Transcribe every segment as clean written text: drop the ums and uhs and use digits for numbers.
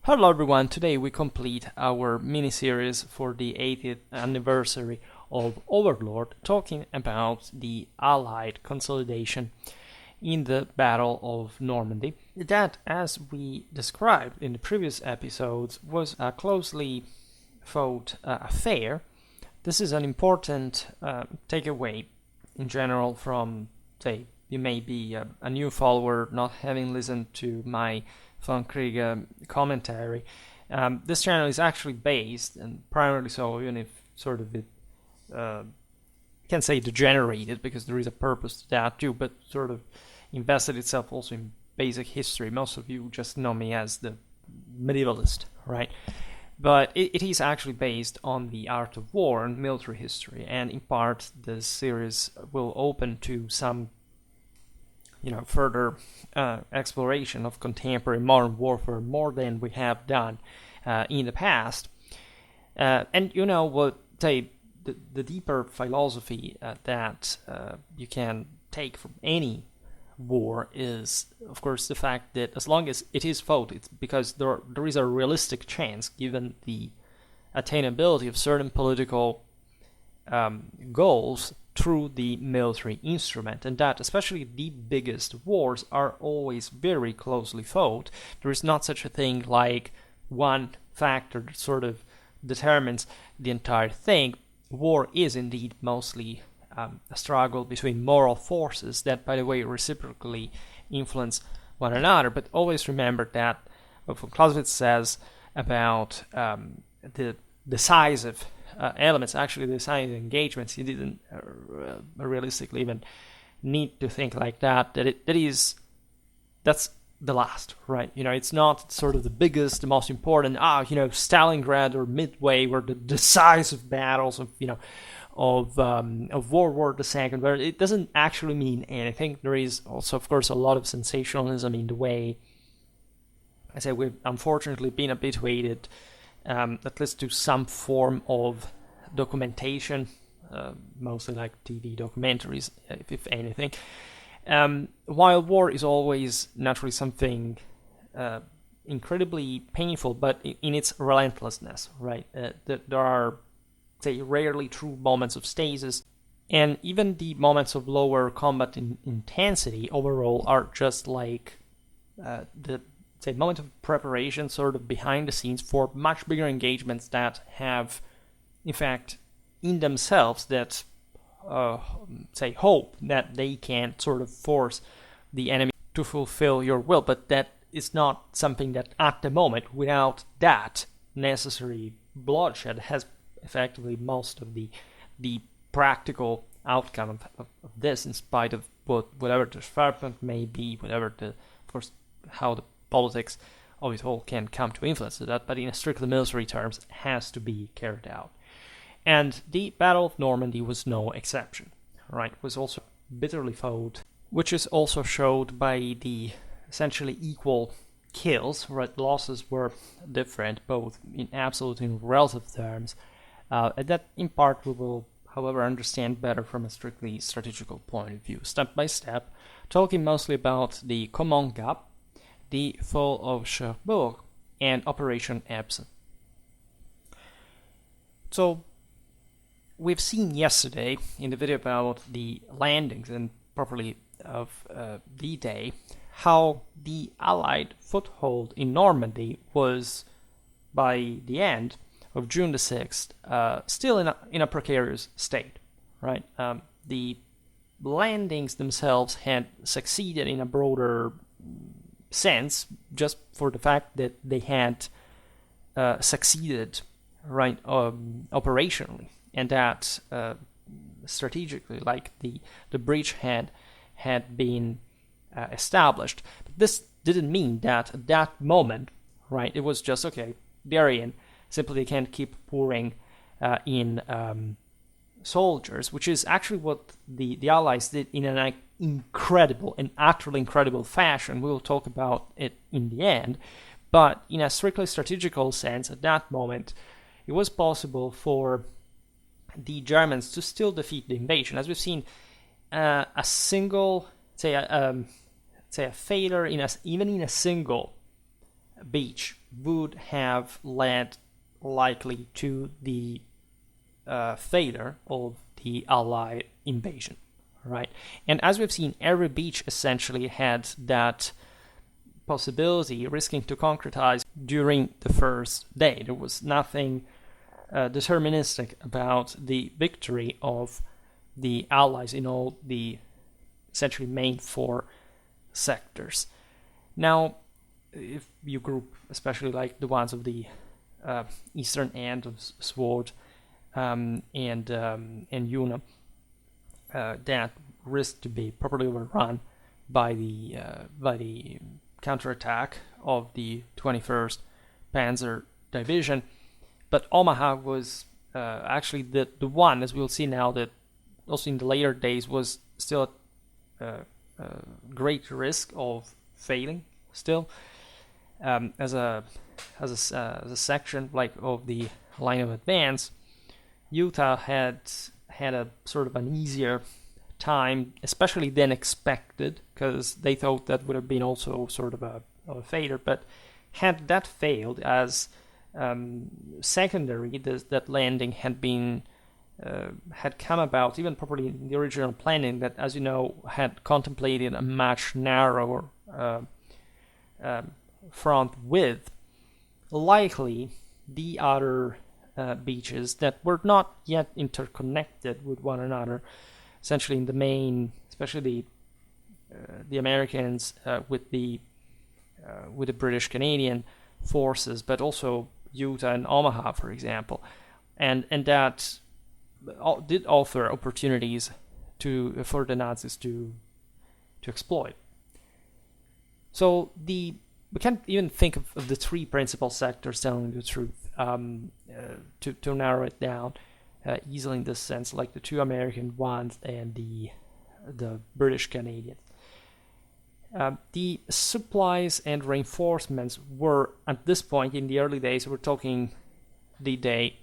Hello everyone, today we complete our mini-series for the 80th anniversary of Overlord, talking about the Allied consolidation in the Battle of Normandy. That, as we described in the previous episodes, was a closely fought affair. This is an important takeaway in general from, say, you may be a new follower not having listened to my Von Krieg commentary. This channel is actually based, and primarily so, even if sort of it can say degenerated, because there is a purpose to that too, but sort of invested itself also in basic history. Most of you just know me as the medievalist, right? But it is actually based on the art of war and military history, and in part this series will open to some further exploration of contemporary modern warfare, more than we have done in the past. And what say the deeper philosophy that you can take from any war is, of course, the fact that as long as it is fought, it's because there is a realistic chance, given the attainability of certain political goals through the military instrument, and that especially the biggest wars are always very closely fought. There is not such a thing like one factor that sort of determines the entire thing. War is indeed mostly a struggle between moral forces that, by the way, reciprocally influence one another. But always remember that what von Clausewitz says about the decisive elements, actually the decisive engagements, he didn't realistically even need to think like that. That's the last, right? It's not sort of the biggest, the most important. Stalingrad or Midway were the decisive battles of World War II, where it doesn't actually mean anything. There is also, of course, a lot of sensationalism in the way. I say we've unfortunately been habituated, at least to some form of documentation, mostly like TV documentaries, if anything. While war is always naturally something incredibly painful, but in its relentlessness, right? There are, say, rarely true moments of stasis, and even the moments of lower combat intensity overall are just like the moment of preparation, sort of behind the scenes, for much bigger engagements that have, in fact, in themselves, that hope that they can sort of force the enemy to fulfill your will. But that is not something that, at the moment, without that necessary bloodshed, has effectively most of the practical outcome of this, in spite of whatever the Schwerpunkt may be, whatever the, of course, how the politics of it all can come to influence that, but in strictly military terms, has to be carried out. And the Battle of Normandy was no exception, right? It was also bitterly fought, which is also showed by the essentially equal kills, right? Losses were different, both in absolute and relative terms, and that in part we will, however, understand better from a strictly strategical point of view, step by step, talking mostly about the Caumont Gap, the fall of Cherbourg, and Operation Epsom. So, we've seen yesterday in the video about the landings and properly of D-Day how the Allied foothold in Normandy was, by the end of June the 6th, still in a precarious state, right? The landings themselves had succeeded in a broader sense, just for the fact that they had succeeded, right, operationally, and that strategically, like the Beachhead had been established. But this didn't mean that at that moment, right, it was just, okay, they're in, simply they can't keep pouring in soldiers, which is actually what the Allies did in an incredible and utterly incredible fashion. We will talk about it in the end, but in a strictly strategical sense, at that moment, it was possible for the Germans to still defeat the invasion. As we've seen, a single, say a failure even in a single beach would have led likely to the failure of the Allied invasion, right? And as we've seen, every beach essentially had that possibility risking to concretize during the first day. There was nothing deterministic about the victory of the Allies in all the essentially main 4 sectors. Now, if you group, especially like the ones of the eastern end of Sword and Yuna, that risk to be properly overrun by the counterattack of the 21st Panzer Division, but Omaha was actually the one, as we'll see now, that also in the later days was still at great risk of failing still, as a section like of the line of advance. Utah had a sort of an easier time, especially than expected, because they thought that would have been also sort of a failure. But had that failed, as secondary, that landing had come about even probably in the original planning, that, as you know, had contemplated a much narrower front width. Likely the other beaches that were not yet interconnected with one another, essentially in the main, especially the Americans with the British Canadian forces, but also Utah and Omaha, for example, and that did offer opportunities for the Nazis to exploit. So we can't even think of the 3 principal sectors, telling the truth, to narrow it down easily in this sense, like the 2 American ones and the British Canadian. The supplies and reinforcements were, at this point in the early days, we're talking D-Day,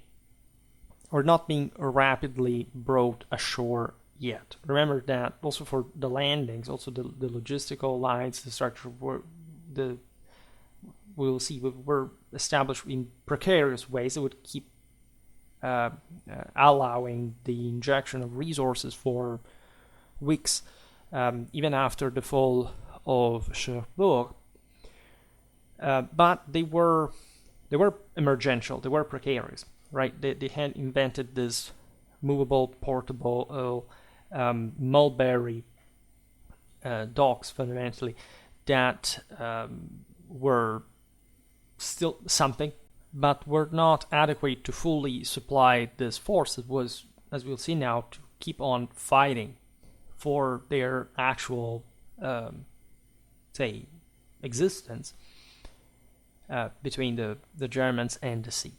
were not being rapidly brought ashore yet. Remember that also for the landings, also the logistical lines, the structure we'll see were established in precarious ways that would keep allowing the injection of resources for weeks, even after the fall of Cherbourg. But they were emergential, they were precarious, right? They had invented this movable, portable mulberry docks, fundamentally, that were still something, but were not adequate to fully supply this force. It was, as we'll see now, to keep on fighting for their actual, existence between the Germans and the sea.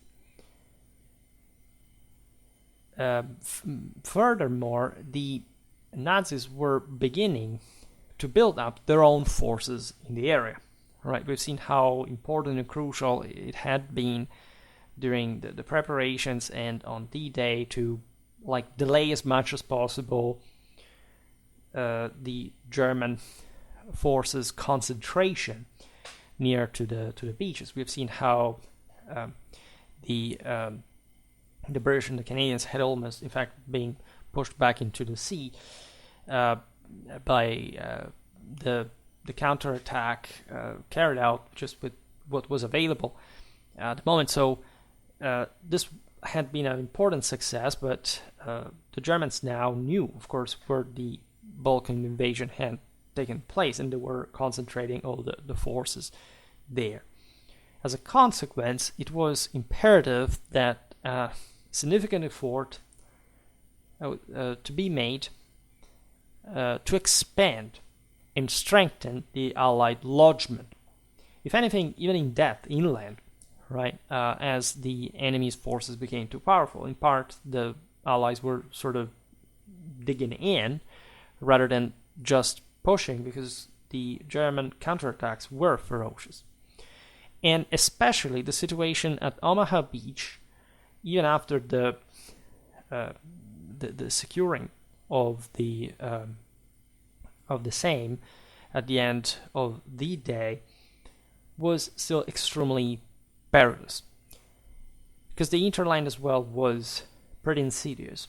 Furthermore, the Nazis were beginning to build up their own forces in the area. Right, we've seen how important and crucial it had been during the preparations and on D-Day to delay as much as possible the German forces' concentration near to the beaches. We've seen how the British and the Canadians had almost, in fact, been pushed back into the sea by the counterattack carried out just with what was available at the moment. So this had been an important success, but the Germans now knew, of course, where the Balkan invasion had taken place, and they were concentrating all the forces there. As a consequence, it was imperative that a significant effort to be made to expand and strengthen the Allied lodgment, if anything, even in depth, inland, right? As the enemy's forces became too powerful. In part, the Allies were sort of digging in rather than just pushing, because the German counterattacks were ferocious. And especially the situation at Omaha Beach, even after the securing of the same at the end of the day, was still extremely perilous, because the interland as well was pretty insidious.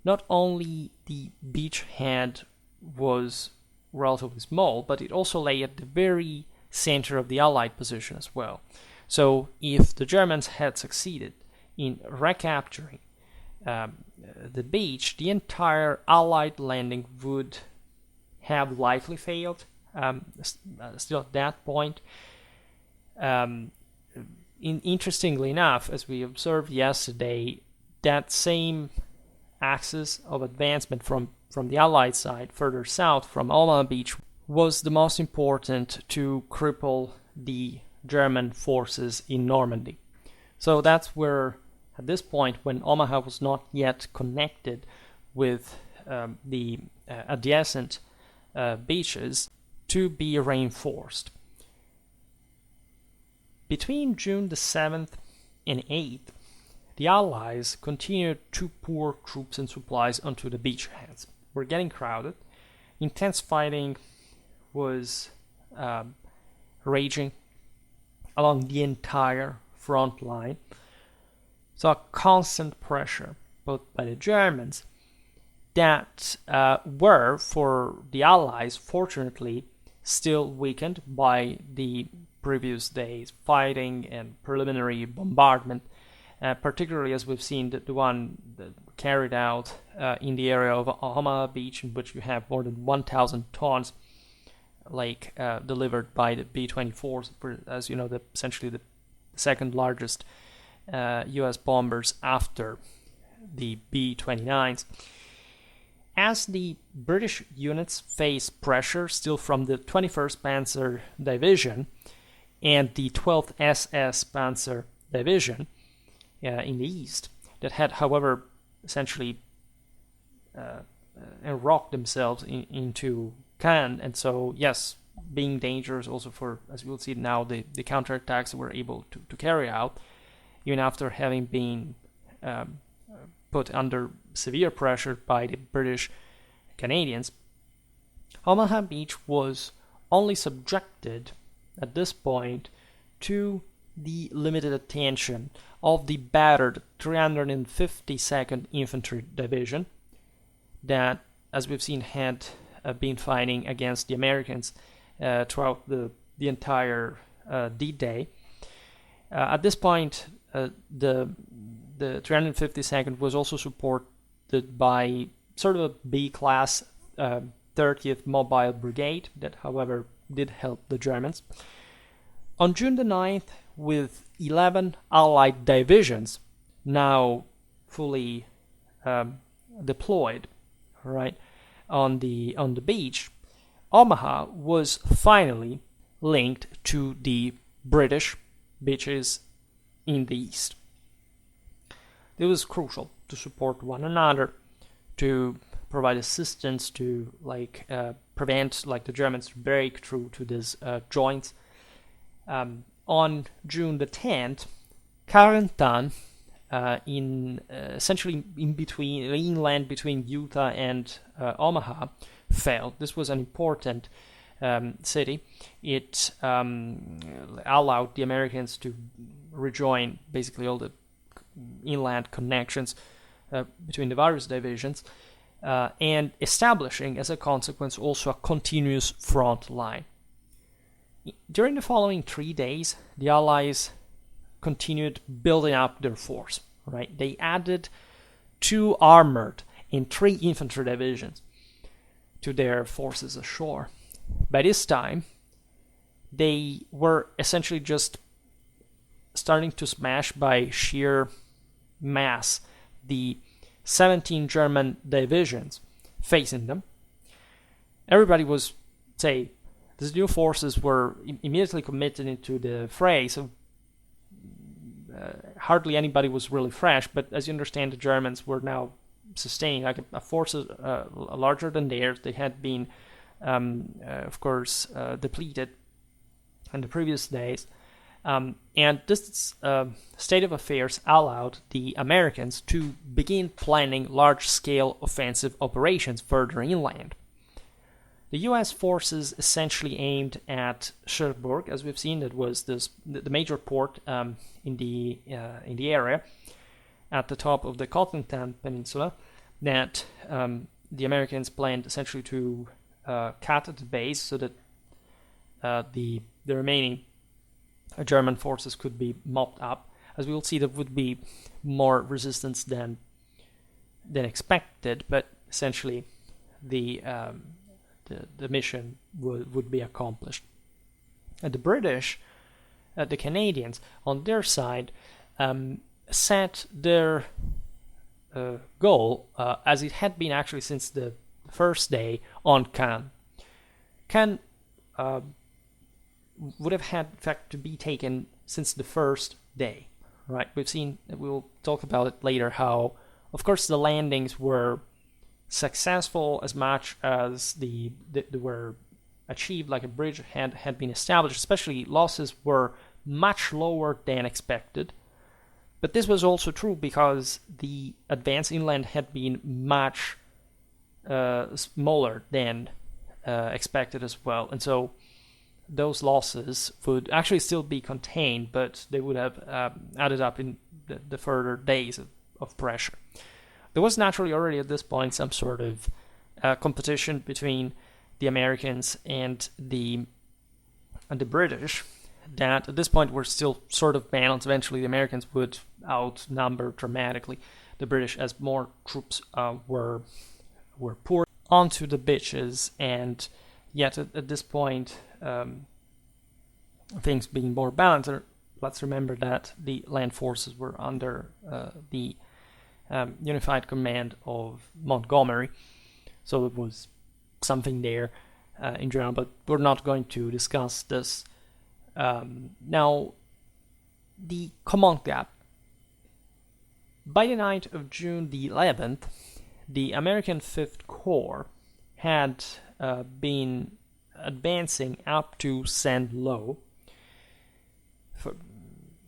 Not only the beachhead was relatively small, but it also lay at the very center of the Allied position as well. So if the Germans had succeeded in recapturing the beach, the entire Allied landing would have likely failed. Still at that point, interestingly enough, as we observed yesterday, that same axis of advancement from the Allied side, further south from Omaha Beach, was the most important to cripple the German forces in Normandy. So that's where, at this point, when Omaha was not yet connected with the adjacent beaches, to be reinforced. Between June the 7th and 8th, the Allies continued to pour troops and supplies onto the beachheads. We're getting crowded. Intense fighting was raging along the entire front line. So a constant pressure, both by the Germans, that were, for the Allies, fortunately, still weakened by the previous days' fighting and preliminary bombardment, particularly as we've seen the one that carried out in the area of Omaha Beach, in which you have more than 1,000 tons delivered by the B-24s, as you know, essentially the second largest U.S. bombers after the B-29s. As the British units face pressure still from the 21st Panzer Division and the 12th SS Panzer Division in the east, that had, however, essentially rocked themselves into Caen, and so, yes, being dangerous also for, as we'll see now, the counterattacks that we're able to carry out, even after having been put under severe pressure by the British Canadians. Omaha Beach was only subjected at this point to the limited attention of the battered 352nd Infantry Division that, as we've seen, had been fighting against the Americans throughout the entire D-Day. At this point, the 352nd was also supported by sort of a B-class 30th Mobile Brigade that, however, did help the Germans. On June the 9th, with 11 Allied divisions now fully deployed, right, on the beach, Omaha was finally linked to the British beaches in the east. It was crucial to support one another, to provide assistance to prevent the Germans to break through to these joints. On June the 10th, Carentan, essentially inland between Utah and Omaha, fell. This was an important city. It allowed the Americans to rejoin basically all the inland connections between the various divisions, and establishing, as a consequence, also a continuous front line. During the following 3 days, the Allies continued building up their force. Right, they added 2 armored and 3 infantry divisions to their forces ashore. By this time, they were essentially just starting to smash by sheer mass the 17 German divisions facing them. Everybody was, these new forces were immediately committed into the fray, so hardly anybody was really fresh, but as you understand, the Germans were now sustaining a force larger than theirs. They had been, of course, depleted in the previous days. And this state of affairs allowed the Americans to begin planning large-scale offensive operations further inland. The U.S. forces essentially aimed at Cherbourg, as we've seen. That was the major port in the area, at the top of the Continental Peninsula, that the Americans planned essentially to cut at the base so that the remaining German forces could be mopped up. As we will see, there would be more resistance than expected, but essentially the mission would be accomplished. And the British, the Canadians, on their side, set their goal, as it had been actually since the first day, on Caen. Caen would have had, in fact, to be taken since the first day, right? We'll talk about it later, how, of course, the landings were successful as much as they were achieved, like a bridge had been established. Especially losses were much lower than expected. But this was also true because the advance inland had been much smaller than expected as well. And so those losses would actually still be contained, but they would have added up in the further days of pressure. There was naturally already at this point some sort of competition between the Americans and the British, that at this point were still sort of balanced. Eventually the Americans would outnumber dramatically the British as more troops were poured onto the beaches, and yet at this point, things being more balanced, let's remember that the land forces were under the unified command of Montgomery, so it was something there in general, but we're not going to discuss this. Now, the Caumont Gap. By the night of June the 11th, the American 5th Corps had been advancing up to Saint-Lô, for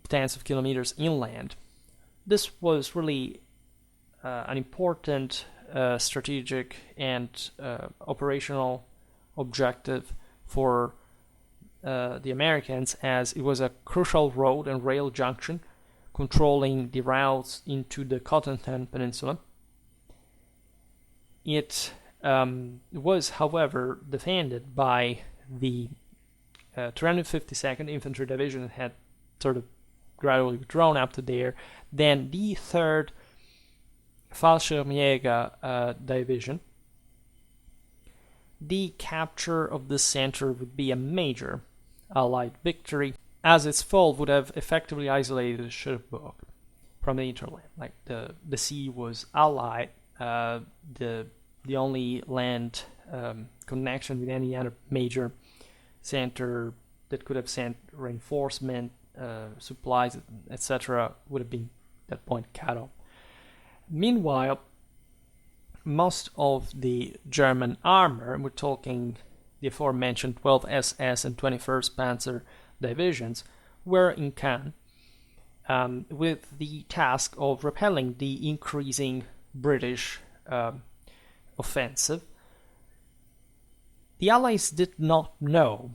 tens of kilometers inland. This was really an important strategic and operational objective for the Americans, as it was a crucial road and rail junction controlling the routes into the Continental Peninsula. It was, however, defended by the 352nd Infantry Division that had sort of gradually withdrawn up to there, then the 3rd Fallschirmjäger Division. The capture of the center would be a major Allied victory, as its fall would have effectively isolated Cherbourg from the hinterland. Like the sea was Allied, the only land connection with any other major center that could have sent reinforcement, supplies, etc., would have been at that point cut off. Meanwhile, most of the German armor, and we're talking the aforementioned 12th SS and 21st Panzer divisions, were in Caen, with the task of repelling the increasing British offensive. The Allies did not know,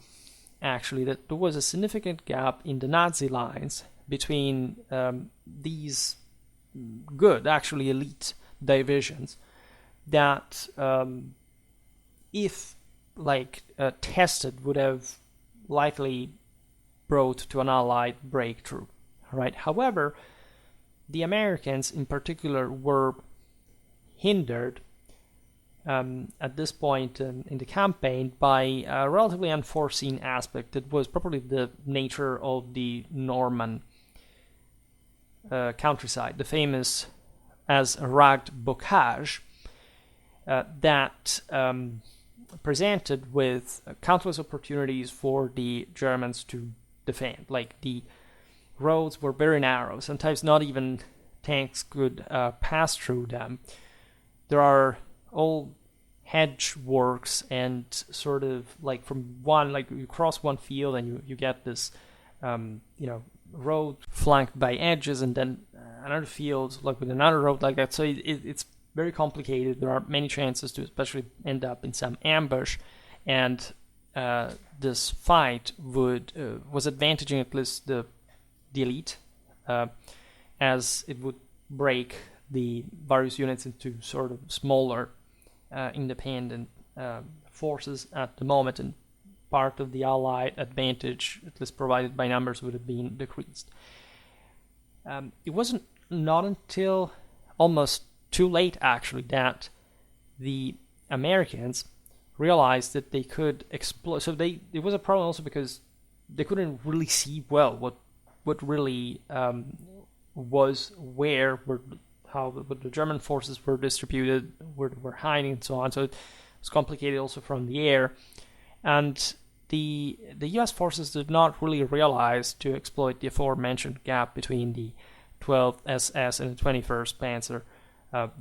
actually, that there was a significant gap in the Nazi lines between these good, actually elite divisions that, if tested, would have likely brought to an Allied breakthrough. Right? However, the Americans in particular were hindered at this point in the campaign by a relatively unforeseen aspect that was probably the nature of the Norman countryside, the famous as rugged bocage that presented with countless opportunities for the Germans to defend. Like, the roads were very narrow, sometimes not even tanks could pass through them. There are all hedge works, and sort of like from one, like you cross one field and you get this road flanked by edges, and then another field like with another road like that. So it's very complicated. There are many chances to especially end up in some ambush, and this fight was advantaging at least the elite, as it would break the various units into sort of smaller independent forces at the moment, and part of the Allied advantage, at least provided by numbers, would have been decreased. It wasn't not until almost too late, actually, that the Americans realized that they could exploit. So it was a problem also because they couldn't really see well what really was where, how the German forces were distributed, where they were hiding, and so on. So it was complicated also from the air, and the U.S. forces did not really realize to exploit the aforementioned gap between the 12th SS and the 21st Panzer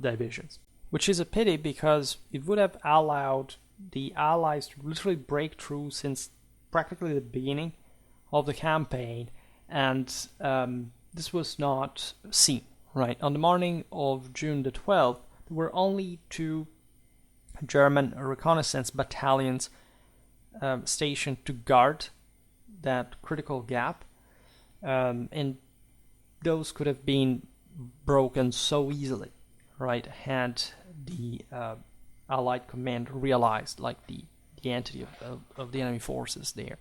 divisions, which is a pity because it would have allowed the Allies to literally break through since practically the beginning of the campaign, and this was not seen. Right, on the morning of June the 12th, there were only 2 German reconnaissance battalions stationed to guard that critical gap, and those could have been broken so easily, right, had the Allied command realized like the entity of the enemy forces there.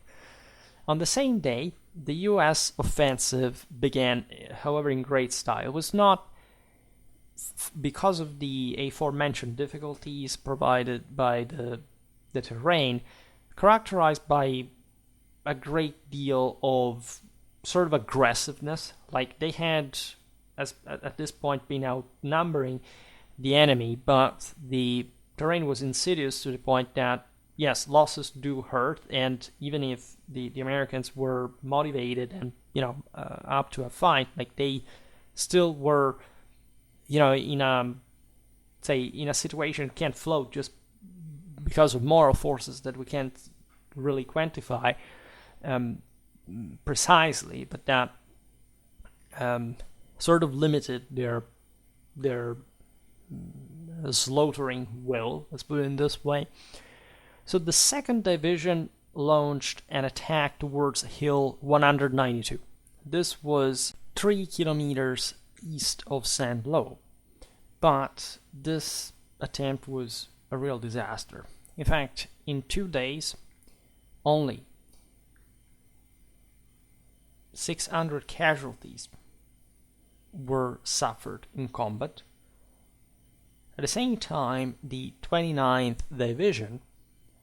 On the same day, the U.S. offensive began, however, in great style. It was not because of the aforementioned difficulties provided by the terrain, characterized by a great deal of sort of aggressiveness. Like they had, at this point, been outnumbering the enemy, but the terrain was insidious to the point that, yes, losses do hurt, and even if the Americans were motivated and up to a fight, like they still were, in a situation can't float just because of moral forces that we can't really quantify precisely, but that sort of limited their slaughtering will, let's put it in this way. So the 2nd Division launched an attack towards Hill 192. This was 3 kilometers east of Saint-Lô, but this attempt was a real disaster. In fact, in 2 days, only 600 casualties were suffered in combat. At the same time, the 29th Division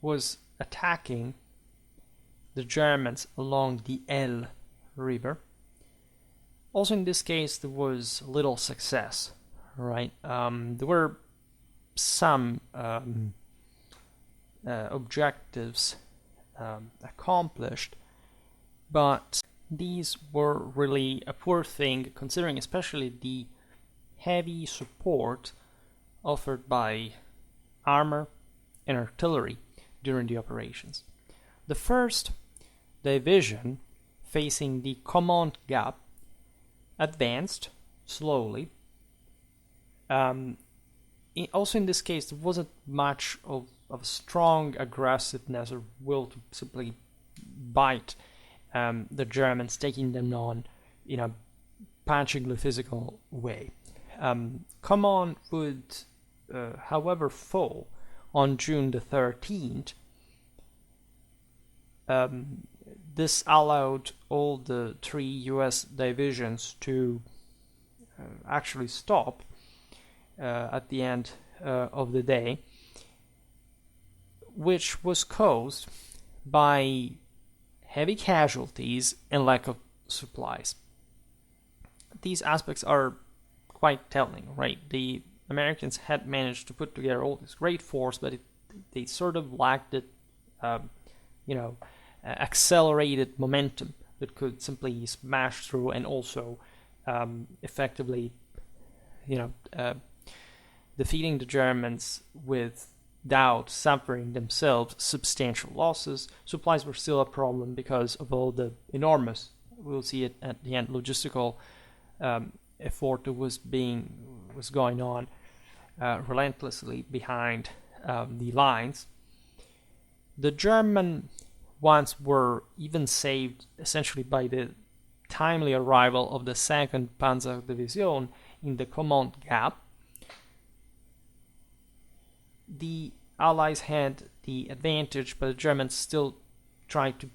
was attacking the Germans along the L River. Also, in this case, there was little success, right? There were some objectives accomplished, but these were really a poor thing, considering especially the heavy support offered by armor and artillery during the operations. The 1st Division, facing the Caumont Gap, advanced slowly. Also in this case, there wasn't much of strong aggressiveness or will to simply bite the Germans, taking them on in a punchingly physical way. Caumont would, however, fall on June the 13th. This allowed all the 3 U.S. divisions to actually stop at the end of the day, which was caused by heavy casualties and lack of supplies. These aspects are quite telling, right? The Americans had managed to put together all this great force, but they sort of lacked it, accelerated momentum that could simply smash through and also effectively, defeating the Germans without suffering themselves substantial losses. Supplies were still a problem because of all the enormous, we'll see it at the end, logistical effort that was going on relentlessly behind the lines. The German ones were even saved essentially by the timely arrival of the 2nd Panzer Division in the Caumont Gap. The Allies had the advantage, but the Germans still tried to,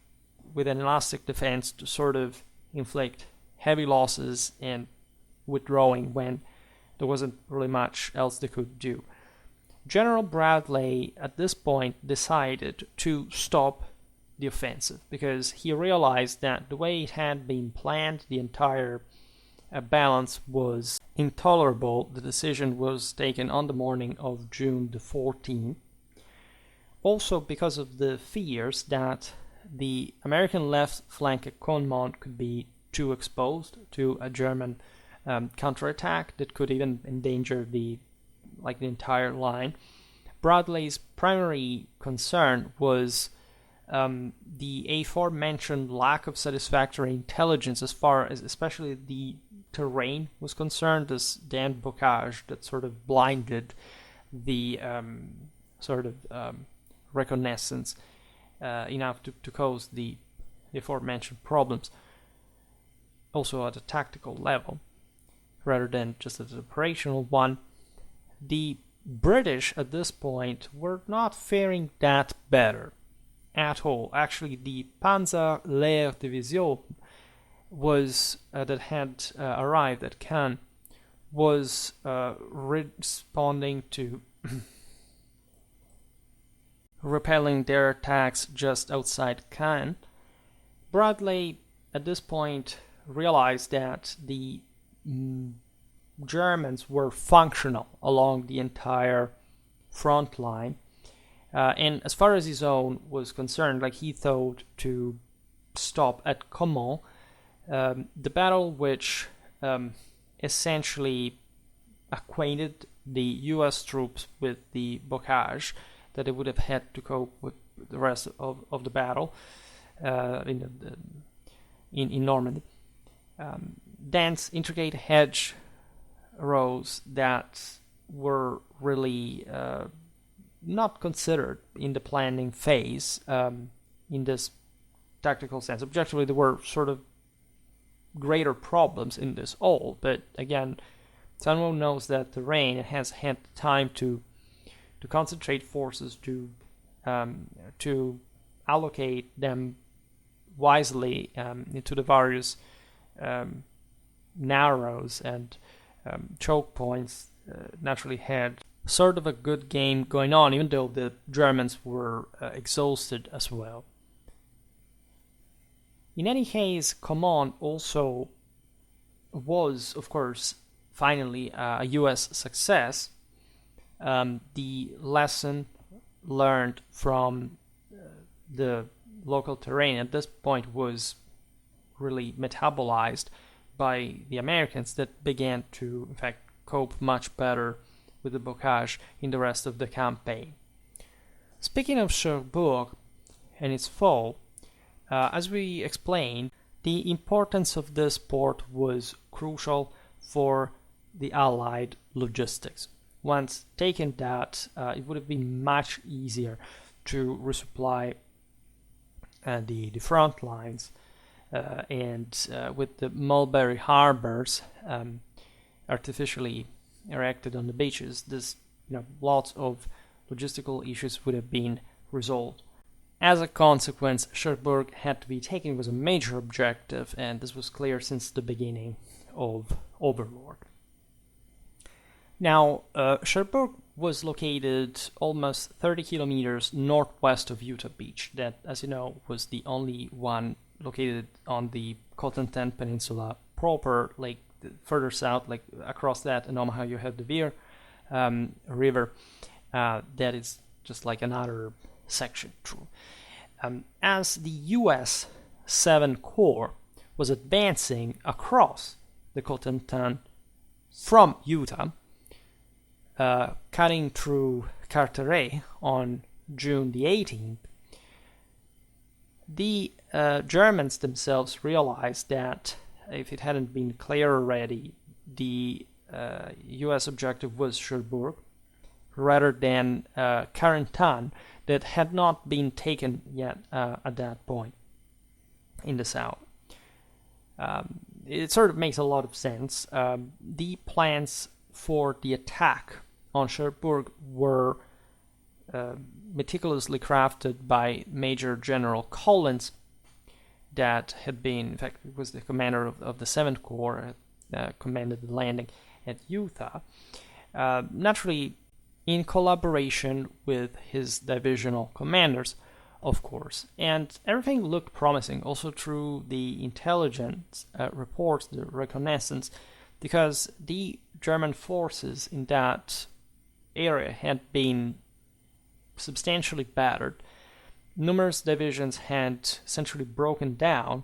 with an elastic defense, to sort of inflict heavy losses and withdrawing when there wasn't really much else they could do. General Bradley at this point decided to stop the offensive because he realized that the way it had been planned, the entire balance was intolerable. The decision was taken on the morning of June the 14th. Also because of the fears that the American left flank at Caumont could be too exposed to a German counterattack that could even endanger the entire line. Bradley's primary concern was the aforementioned lack of satisfactory intelligence as far as especially the terrain was concerned, this damned bocage that sort of blinded the reconnaissance enough to cause the aforementioned problems. Also at a tactical level, rather than just at an operational one. The British at this point were not faring that better at all. Actually, the Panzer Lehr Division was that had arrived at Caen was responding to repelling their attacks just outside Caen. Bradley at this point realized that the Germans were functional along the entire front line, and as far as his own was concerned, he thought to stop at Caumont, the battle which essentially acquainted the U.S. troops with the bocage that they would have had to cope with the rest of the battle in Normandy. Dense, intricate hedge rows that were really not considered in the planning phase in this tactical sense. Objectively, there were sort of greater problems in this all, but again, someone knows that the terrain has had time to concentrate forces to allocate them wisely into the various narrows and choke points. Naturally had sort of a good game going on, even though the Germans were exhausted as well. In any case, Caumont also was, of course, finally a US success. The lesson learned from the local terrain at this point was really metabolized by the Americans that began to, in fact, cope much better with the bocage in the rest of the campaign. Speaking of Cherbourg and its fall, as we explained, the importance of this port was crucial for the Allied logistics. Once taken that, it would have been much easier to resupply the front lines, and with the mulberry harbors artificially erected on the beaches, this lots of logistical issues would have been resolved. As a consequence, Cherbourg had to be taken. It was a major objective, and this was clear since the beginning of Overlord. Now, Cherbourg was located almost 30 kilometers northwest of Utah Beach. That, as you know, was the only one located on the Cotentin Peninsula proper. Further south, across that in Omaha, you have the Veer River. That is just another section through. As the U.S. 7 Corps was advancing across the Cotentin from Utah, cutting through Carteret on June the 18th, the Germans themselves realized that if it hadn't been clear already, the U.S. objective was Cherbourg. rather than Carentan that had not been taken yet at that point in the south. It sort of makes a lot of sense. The plans for the attack on Cherbourg were meticulously crafted by Major General Collins, that had been, in fact, was the commander of the 7th Corps, commanded the landing at Utah, naturally in collaboration with his divisional commanders, of course. And everything looked promising, also through the intelligence reports, the reconnaissance, because the German forces in that area had been substantially battered. Numerous divisions had essentially broken down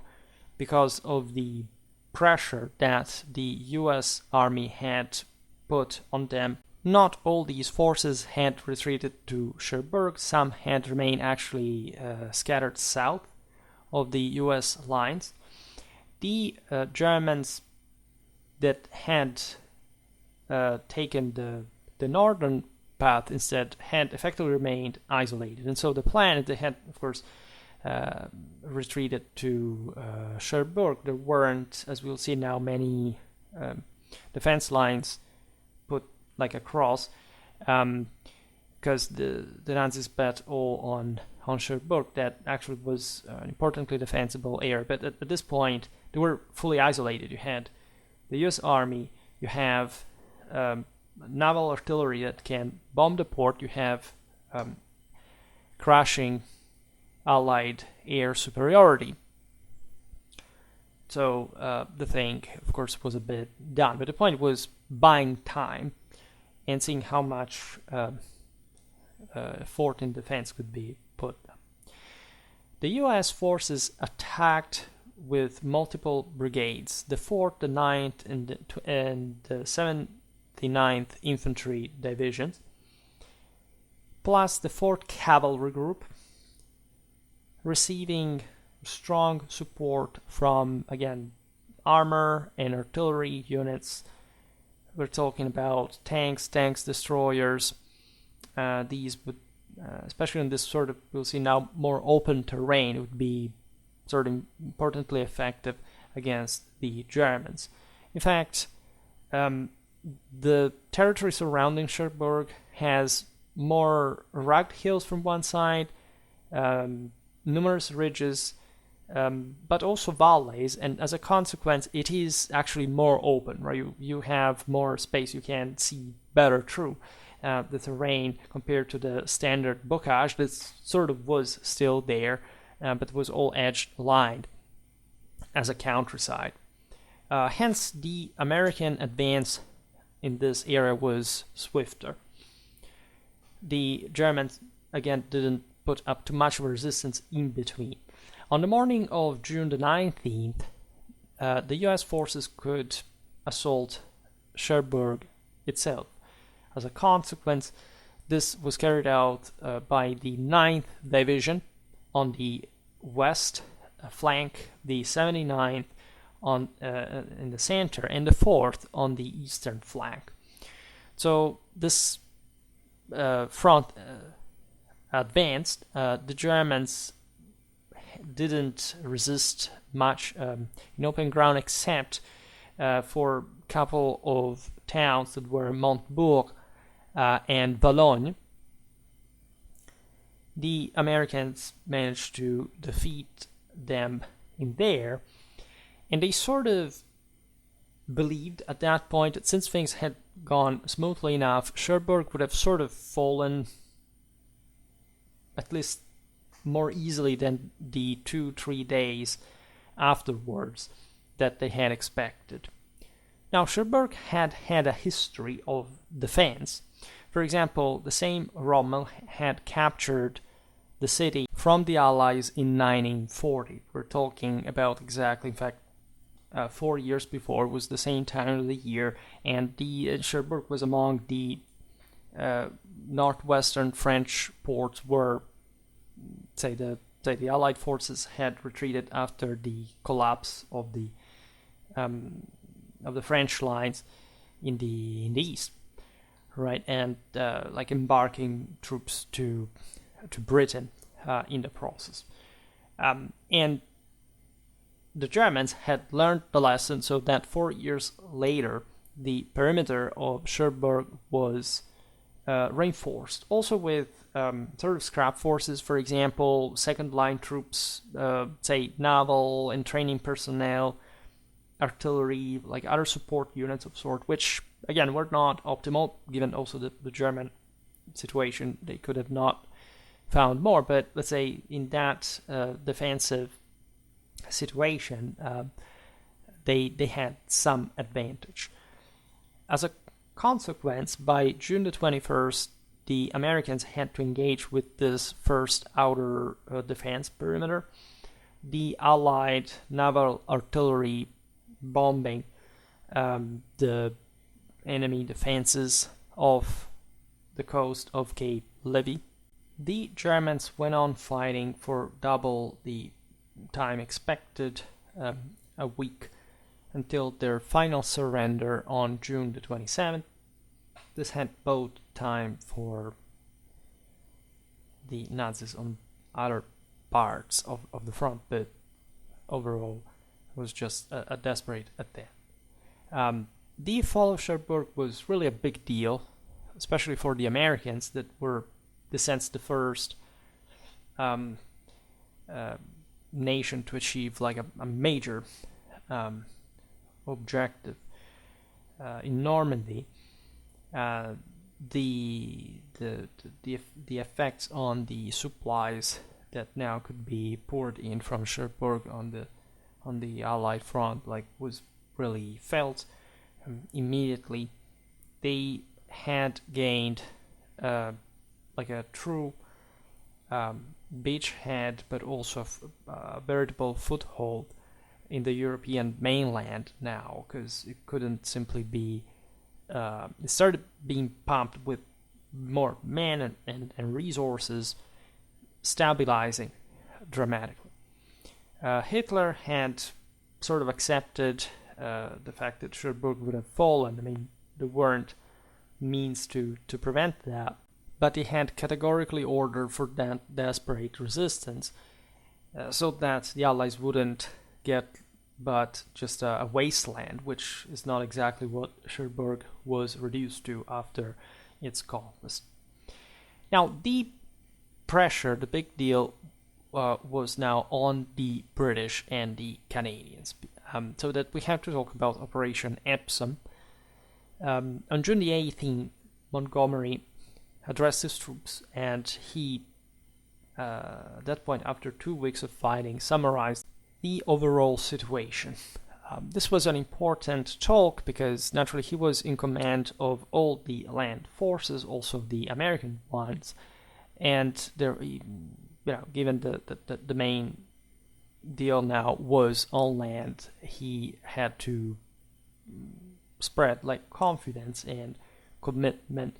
because of the pressure that the US Army had put on them. Not all these forces had retreated to Cherbourg. Some had remained actually scattered south of the US lines. The Germans that had taken the northern path instead had effectively remained isolated. And so the plan, they had, of course, retreated to Cherbourg. There weren't, as we'll see now, many defense lines put like across, because the Nazis bet all on Cherbourg. That actually was an importantly defensible area. But at this point, they were fully isolated. You had the US Army, you have naval artillery that can bomb the port, you have crashing Allied air superiority. So the thing, of course, was a bit done. But the point was buying time and seeing how much effort in defense could be put. The US forces attacked with multiple brigades, the 4th, the 9th, and the 79th Infantry Divisions, plus the 4th Cavalry Group, receiving strong support from, again, armor and artillery units. We're talking about tanks, destroyers. These would, especially in this sort of, we'll see now, more open terrain, it would be sort of importantly effective against the Germans. In fact, the territory surrounding Cherbourg has more rugged hills from one side, numerous ridges, but also valleys, and as a consequence, it is actually more open, right? You have more space, you can see better through the terrain compared to the standard bocage that sort of was still there, but was all edge lined as a countryside. Hence, the American advance in this area was swifter. The Germans, again, didn't put up too much of a resistance in between. On the morning of June the 19th, the US forces could assault Cherbourg itself. As a consequence, this was carried out by the 9th Division on the west flank, the 79th on in the center, and the 4th on the eastern flank. So this front advanced. The Germans didn't resist much in open ground, except for a couple of towns that were Montbourg and Valognes. The Americans managed to defeat them in there, and they sort of believed at that point that since things had gone smoothly enough, Cherbourg would have sort of fallen at least more easily than the 2-3 days afterwards that they had expected. Now, Cherbourg had a history of defense. For example, the same Rommel had captured the city from the Allies in 1940. We're talking about exactly, in fact, 4 years before. It was the same time of the year, and the Cherbourg was among the northwestern French ports where, say the Allied forces had retreated after the collapse of the French lines in the east. right, and like embarking troops to Britain in the process. And the Germans had learned the lesson, so that 4 years later, the perimeter of Cherbourg was reinforced, also with sort of scrap forces, for example, second line troops, say naval and training personnel, artillery, like other support units of sort, which again were not optimal given also the German situation. They could have not found more, but let's say in that defensive situation, they had some advantage. As a consequence, by June the 21st, the Americans had to engage with this first outer defense perimeter. The Allied naval artillery bombing the enemy defenses off the coast of Cape Levy. The Germans went on fighting for double the time expected, a week, until their final surrender on June the 27th. This had both time for the Nazis on other parts of the front, but overall it was just a desperate attempt. The fall of Cherbourg was really a big deal, especially for the Americans that were, in a sense, the first nation to achieve like a major objective in Normandy. The effects on the supplies that now could be poured in from Cherbourg on the Allied front like was really felt immediately. They had gained like a true beachhead, but also a veritable foothold in the European mainland now, because it couldn't simply be. It started being pumped with more men and resources, stabilizing dramatically. Hitler had sort of accepted the fact that Cherbourg would have fallen. I mean, there weren't means to prevent that, but he had categorically ordered for that desperate resistance so that the Allies wouldn't get but just a wasteland, which is not exactly what Cherbourg was reduced to after its conquest. Now, the pressure, the big deal, was now on the British and the Canadians, so that we have to talk about Operation Epsom. On June the 18th, Montgomery addressed his troops, and he, at that point, after 2 weeks of fighting, summarized the overall situation. This was an important talk because naturally he was in command of all the land forces, also the American ones, and there, given the main deal now was on land, he had to spread like confidence and commitment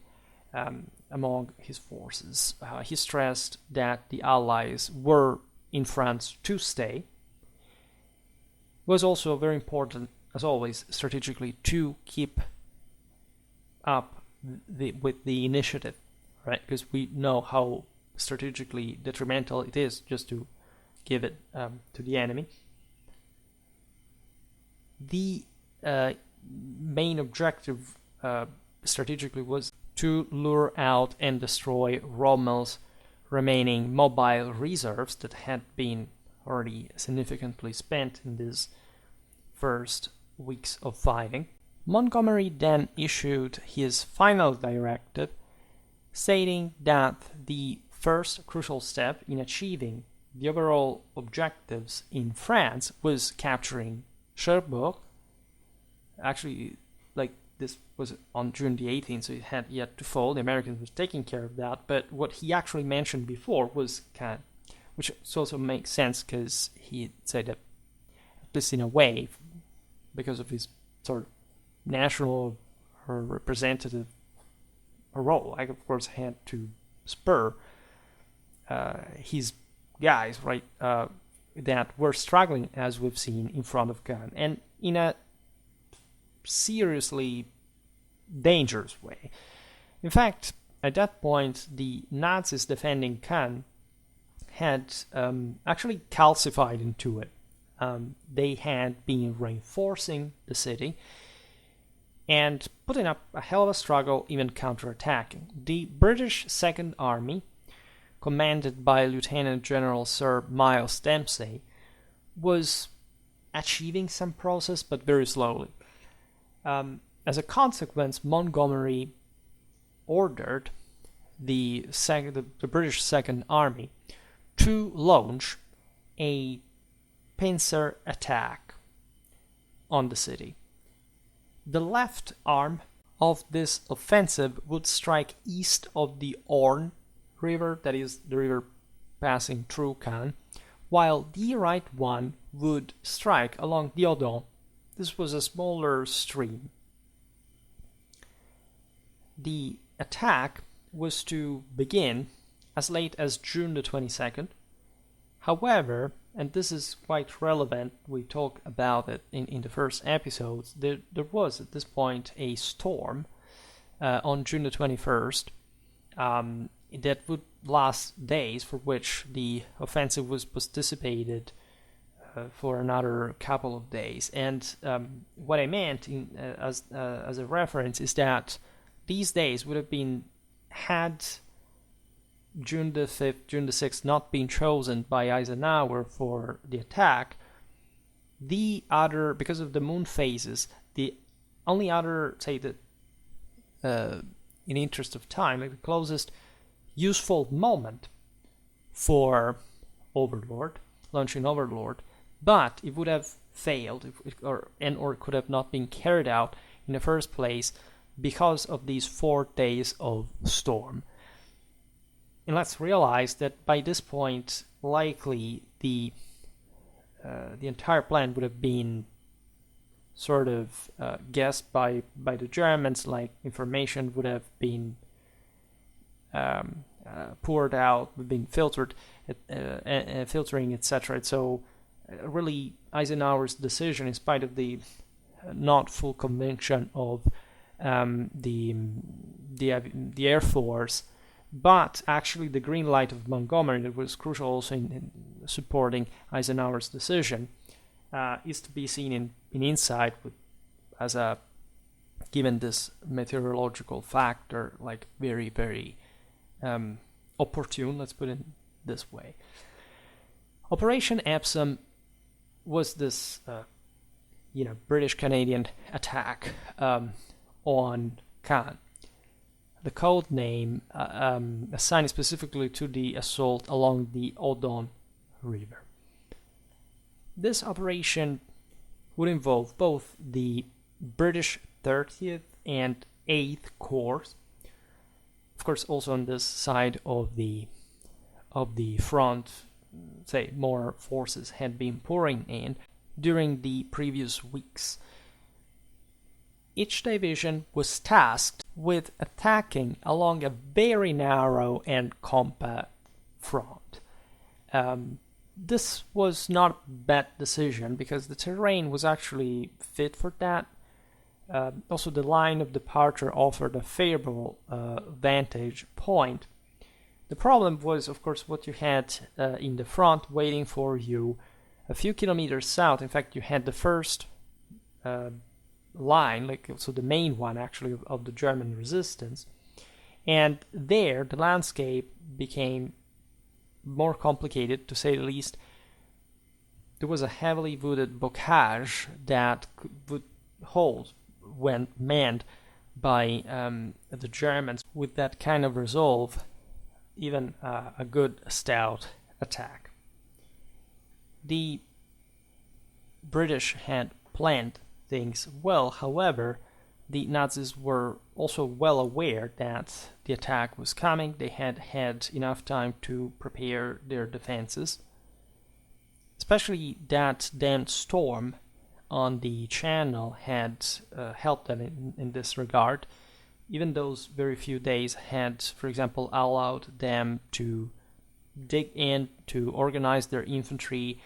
among his forces. He stressed that the Allies were in France to stay. Was also very important, as always, strategically to keep up with the initiative, right? Because we know how strategically detrimental it is just to give it to the enemy. The main objective strategically was to lure out and destroy Rommel's remaining mobile reserves that had been already significantly spent in these first weeks of fighting. Montgomery then issued his final directive, stating that the first crucial step in achieving the overall objectives in France was capturing Cherbourg. Actually, like this was on June the 18th, so it had yet to fall. The Americans were taking care of that, but what he actually mentioned before was kind of, which also makes sense because he said that, at least in a way, because of his sort of national or representative role, I of course had to spur his guys, right, that were struggling, as we've seen, in front of Cannes, and in a seriously dangerous way. In fact, at that point, the Nazis defending Caen had actually calcified into it. They had been reinforcing the city and putting up a hell of a struggle, even counterattacking. The British Second Army, commanded by Lieutenant General Sir Miles Dempsey, was achieving some progress, but very slowly. As a consequence, Montgomery ordered the British Second Army to launch a pincer attack on the city. The left arm of this offensive would strike east of the Orne River, that is the river passing through Caen, while the right one would strike along the Odon. This was a smaller stream. The attack was to begin as late as June the 22nd. However, and this is quite relevant, we talked about it in the first episodes, there was at this point a storm on June the 21st that would last days, for which the offensive was posticipated for another couple of days. And what I meant as a reference is that these days would have been, had June the 5th, June the 6th not been chosen by Eisenhower for the attack, the other, because of the moon phases, the only other, say that in the interest of time, like the closest useful moment for Overlord, launching Overlord, but it would have failed or could have not been carried out in the first place because of these 4 days of storm. And let's realize that by this point, likely the entire plan would have been sort of guessed by the Germans, like information would have been poured out, been filtered, filtering, etc. So really Eisenhower's decision, in spite of the not full conviction of the Air Force, but actually the green light of Montgomery, that was crucial also in supporting Eisenhower's decision, is to be seen in insight as a, given this meteorological factor, like very, very opportune, let's put it this way. Operation Epsom was this British-Canadian attack on Caen. The code name assigned specifically to the assault along the Odon River. This operation would involve both the British 30th and 8th Corps, of course also on this side of the front, say, more forces had been pouring in during the previous weeks. Each division was tasked with attacking along a very narrow and compact front. This was not a bad decision because the terrain was actually fit for that. Also, the line of departure offered a favorable vantage point. The problem was, of course, what you had in the front waiting for you a few kilometers south. In fact, you had the first line, like so the main one actually of the German resistance, and there the landscape became more complicated, to say the least. There was a heavily wooded bocage that would hold when manned by the Germans with that kind of resolve, even a good stout attack. The British had planned things well. However, the Nazis were also well aware that the attack was coming. They had had enough time to prepare their defenses, especially that damn storm on the channel had helped them in this regard. Even those very few days had, for example, allowed them to dig in, to organize their infantry,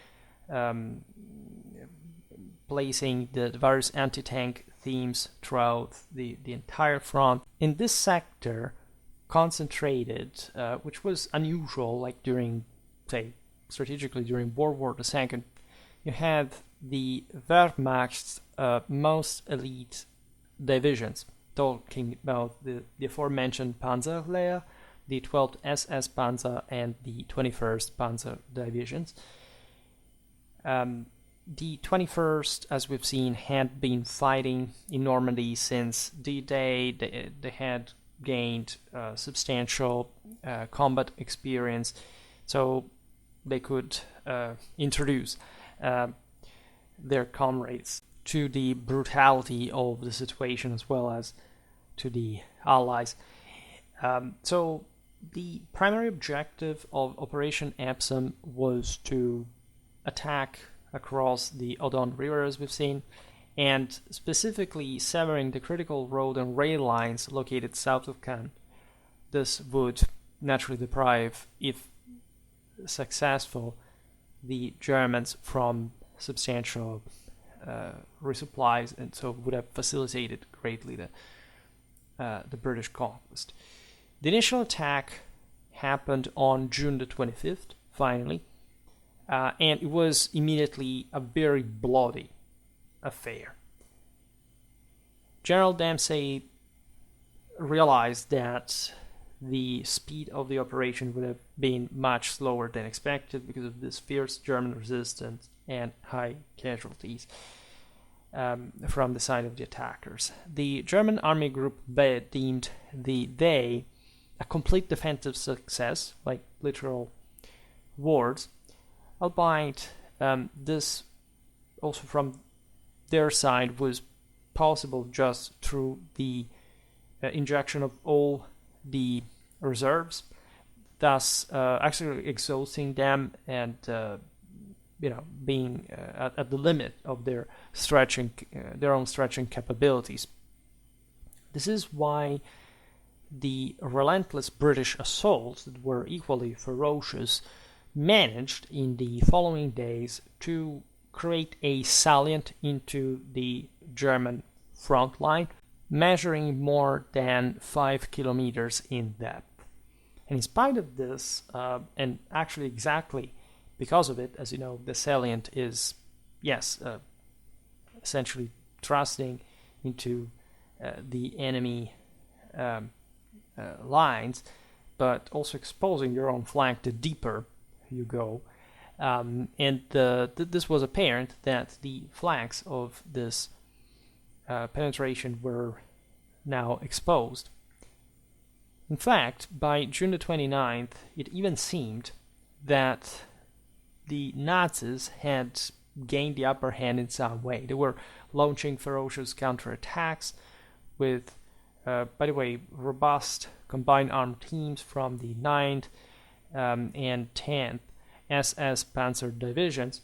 placing the various anti-tank themes throughout the entire front. In this sector, concentrated, which was unusual, like during, say, strategically during World War II, you had the Wehrmacht's most elite divisions, talking about the aforementioned Panzerlehr, the 12th SS Panzer, and the 21st Panzer divisions. The 21st, as we've seen, had been fighting in Normandy since D-Day. They had gained substantial combat experience, so they could introduce their comrades to the brutality of the situation as well as to the Allies. So the primary objective of Operation Epsom was to attack across the Odon River, as we've seen, and specifically severing the critical road and rail lines located south of Caen. This would naturally deprive, if successful, the Germans from substantial resupplies, and so would have facilitated greatly the British conquest. The initial attack happened on June the 25th, finally, and it was immediately a very bloody affair. General Dempsey realized that the speed of the operation would have been much slower than expected because of this fierce German resistance and high casualties from the side of the attackers. The German Army Group B deemed the day a complete defensive success, like literal words, albeit this also from their side was possible just through the injection of all the reserves, thus actually exhausting them and being at the limit of their own stretching capabilities. This is why the relentless British assaults that were equally ferocious managed in the following days to create a salient into the German front line, measuring more than 5 kilometers in depth. And in spite of this, and actually exactly because of it, as you know, the salient is, essentially thrusting into the enemy lines, but also exposing your own flank the deeper you go. This was apparent that the flanks of this penetration were now exposed. In fact, by June the 29th, it even seemed that the Nazis had gained the upper hand in some way. They were launching ferocious counterattacks with, by the way, robust combined armed teams from the 9th and 10th SS Panzer divisions.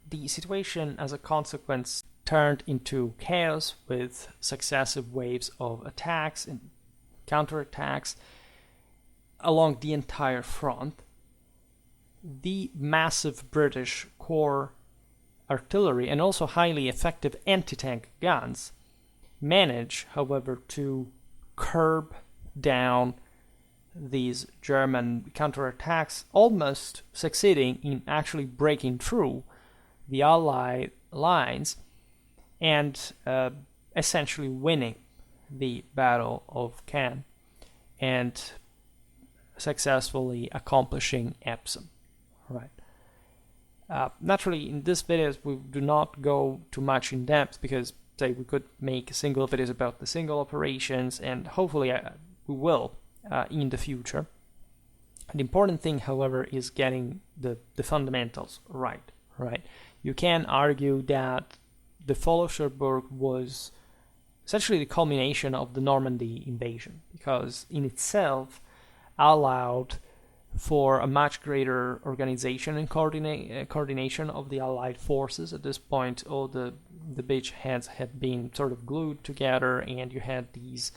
The situation, as a consequence, turned into chaos with successive waves of attacks and counterattacks along the entire front. The massive British Corps artillery and also highly effective anti-tank guns managed, however, to curb down these German counterattacks, almost succeeding in actually breaking through the Allied lines and essentially winning the Battle of Caen and successfully accomplishing Epsom. Right. Naturally, in this videos we do not go too much in depth because, say, we could make single videos about the single operations, and hopefully we will in the future. The important thing, however, is getting the fundamentals right. Right. You can argue that the fall of Cherbourg was essentially the culmination of the Normandy invasion, because in itself allowed for a much greater organization and coordination of the Allied forces. At this point, all the beachheads had been sort of glued together, and you had these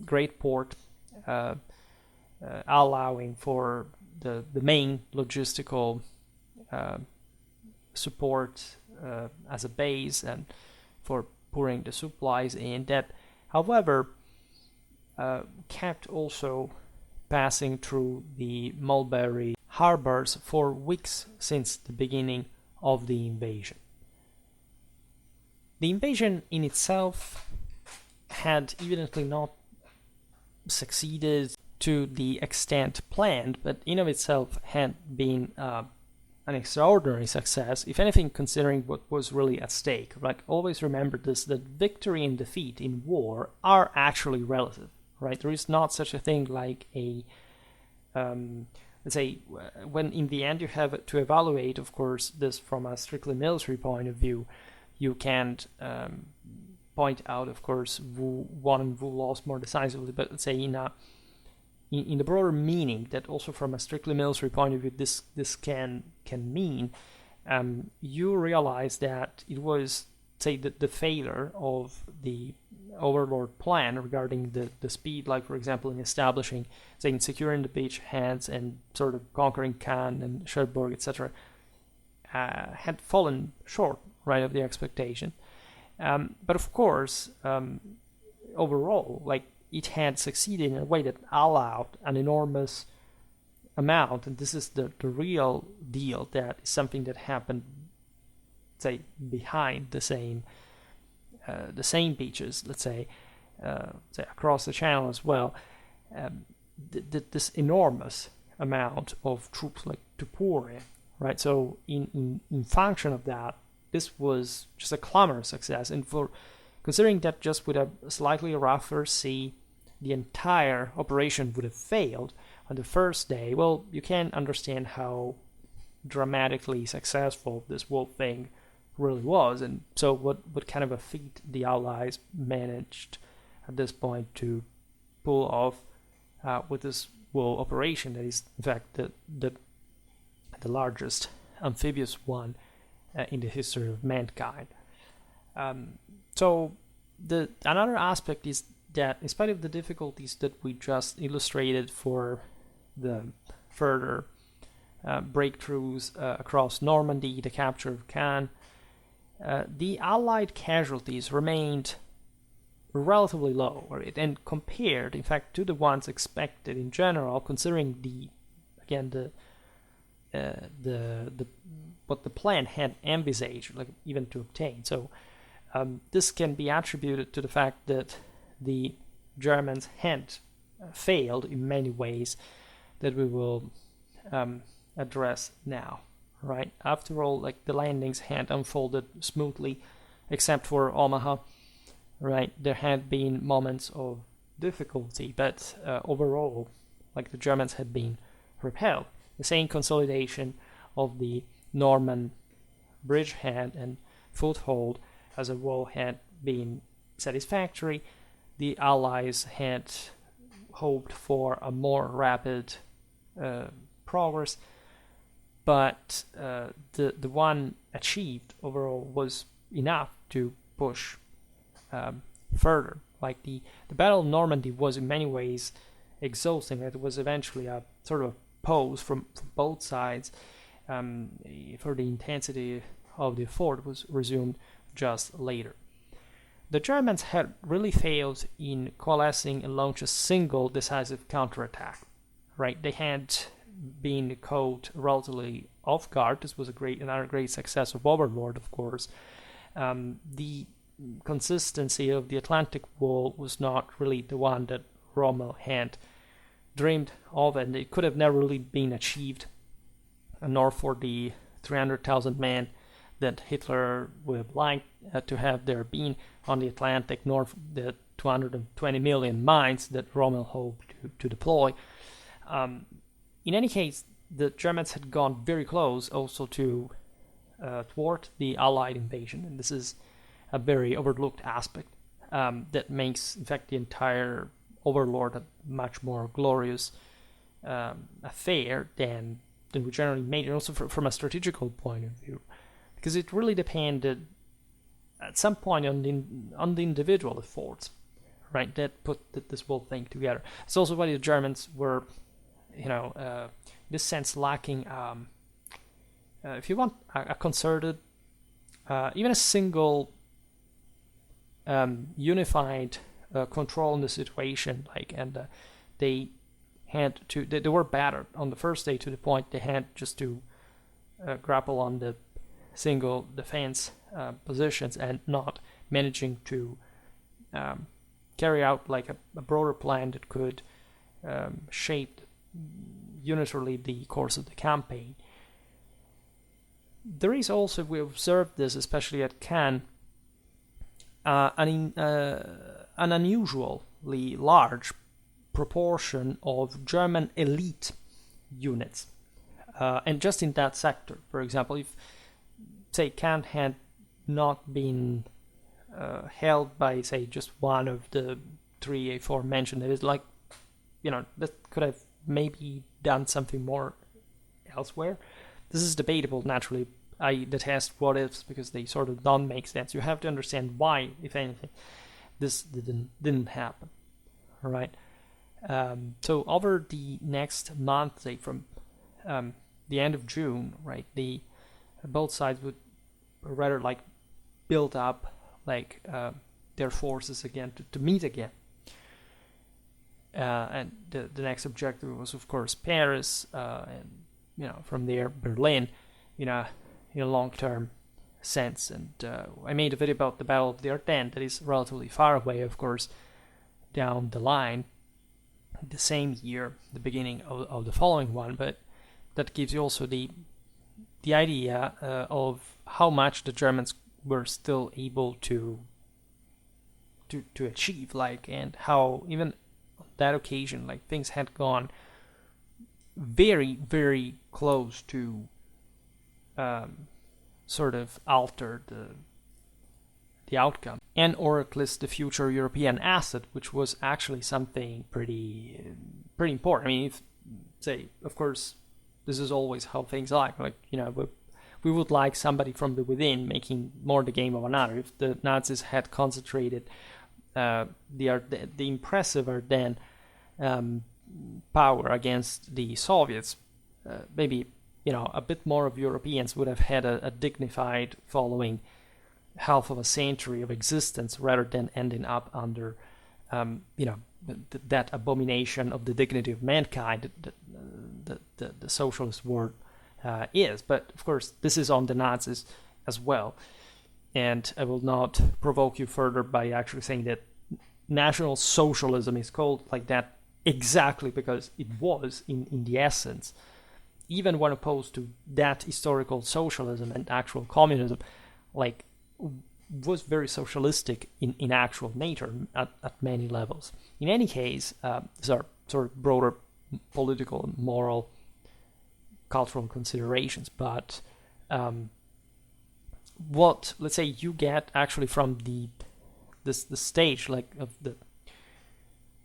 great port allowing for the main logistical support as a base, and for pouring the supplies in, that, however, kept also passing through the Mulberry harbors for weeks since the beginning of the invasion. The invasion in itself had evidently not succeeded to the extent planned, but in of itself had been an extraordinary success, if anything, considering what was really at stake. Like, always remember this, that victory and defeat in war are actually relative, right? There is not such a thing like a, let's say, when in the end you have to evaluate, of course, this from a strictly military point of view, you can't point out, of course, who won and who lost more decisively, but let's say in the broader meaning that also from a strictly military point of view this can mean, you realize that it was, say, the failure of the Overlord plan regarding the speed, like for example in establishing, say, in securing the beachheads and sort of conquering Caen and Cherbourg, etc., had fallen short, right, of the expectation. But of course, overall, like, it had succeeded in a way that allowed an enormous amount, and this is the real deal, that is something that happened, say, behind the same beaches, let's say across the channel as well, this enormous amount of troops, like, to pour in, right? So in function of that, this was just a clamorous success, and for considering that just with a slightly rougher sea, the entire operation would have failed on the first day, well, you can understand how dramatically successful this whole thing really was. And so what kind of a feat the Allies managed at this point to pull off with this whole operation that is, in fact, the largest amphibious one in the history of mankind. So another aspect is that, in spite of the difficulties that we just illustrated for the further breakthroughs across Normandy, the capture of Caen, the Allied casualties remained relatively low, and compared, in fact, to the ones expected in general, considering the what the plan had envisaged, like, even to obtain. So this can be attributed to the fact that the Germans had failed in many ways that we will address now, right? After all, like, the landings had unfolded smoothly, except for Omaha, right? There had been moments of difficulty, but overall, like, the Germans had been repelled. The same consolidation of the Norman bridgehead and foothold as a whole had been satisfactory. The Allies had hoped for a more rapid progress, but the one achieved overall was enough to push further. Like, the Battle of Normandy was in many ways exhausting. It was eventually a sort of pose from both sides, for the intensity of the effort was resumed just later. The Germans had really failed in coalescing and launch a single decisive counterattack, right? They had been caught relatively off guard. This was another great success of Overlord, of course. The consistency of the Atlantic Wall was not really the one that Rommel had dreamed of, and it could have never really been achieved, nor for the 300,000 men that Hitler would have liked to have there been on the Atlantic, nor the 220 million mines that Rommel hoped to deploy. In any case, the Germans had gone very close also to thwart the Allied invasion, and this is a very overlooked aspect that makes, in fact, the entire Overlord a much more glorious affair than we generally made, and also from a strategical point of view, because it really depended at some point on the individual efforts, right, that put this whole thing together. It's also why the Germans were, in this sense, lacking, if you want, a concerted, even a single unified control in the situation, and they had to. They were battered on the first day to the point they had just to grapple on the single defense positions and not managing to carry out like a broader plan that could shape unitarily the course of the campaign. There is also, we observed this especially at Cannes, an unusually large proportion of German elite units. And just in that sector, for example, if, say, Cannes had not been held by, say, just one of the three aforementioned, it is like, that could have maybe done something more elsewhere. This is debatable, naturally. I detest what ifs because they sort of don't make sense. You have to understand why, if anything, this didn't happen. All right. So over the next month, say from the end of June, right, both sides would rather like build up like their forces again to meet again. And the next objective was, of course, Paris, and from there Berlin, in a long-term sense. And I made a video about the Battle of the Ardennes that is relatively far away, of course, down the line, the same year, the beginning of the following one, but that gives you also the idea of how much the Germans were still able to achieve, and how even on that occasion, things had gone very, very close to sort of alter the outcome, and or at least the future European asset, which was actually something pretty important. I mean, if, say, of course, this is always how things we would like somebody from the within making more the game of another. If the Nazis had concentrated the impressive Ardennes power against the Soviets, maybe a bit more of Europeans would have had a dignified following half of a century of existence rather than ending up under that abomination of the dignity of mankind that the socialist world is. But of course, this is on the Nazis as well, and I will not provoke you further by actually saying that National Socialism is called like that exactly because it was in the essence, even when opposed to that historical socialism and actual communism, was very socialistic in actual nature at many levels. In any case, these are sort of broader political, moral, cultural considerations. But what, let's say, you get actually from the stage of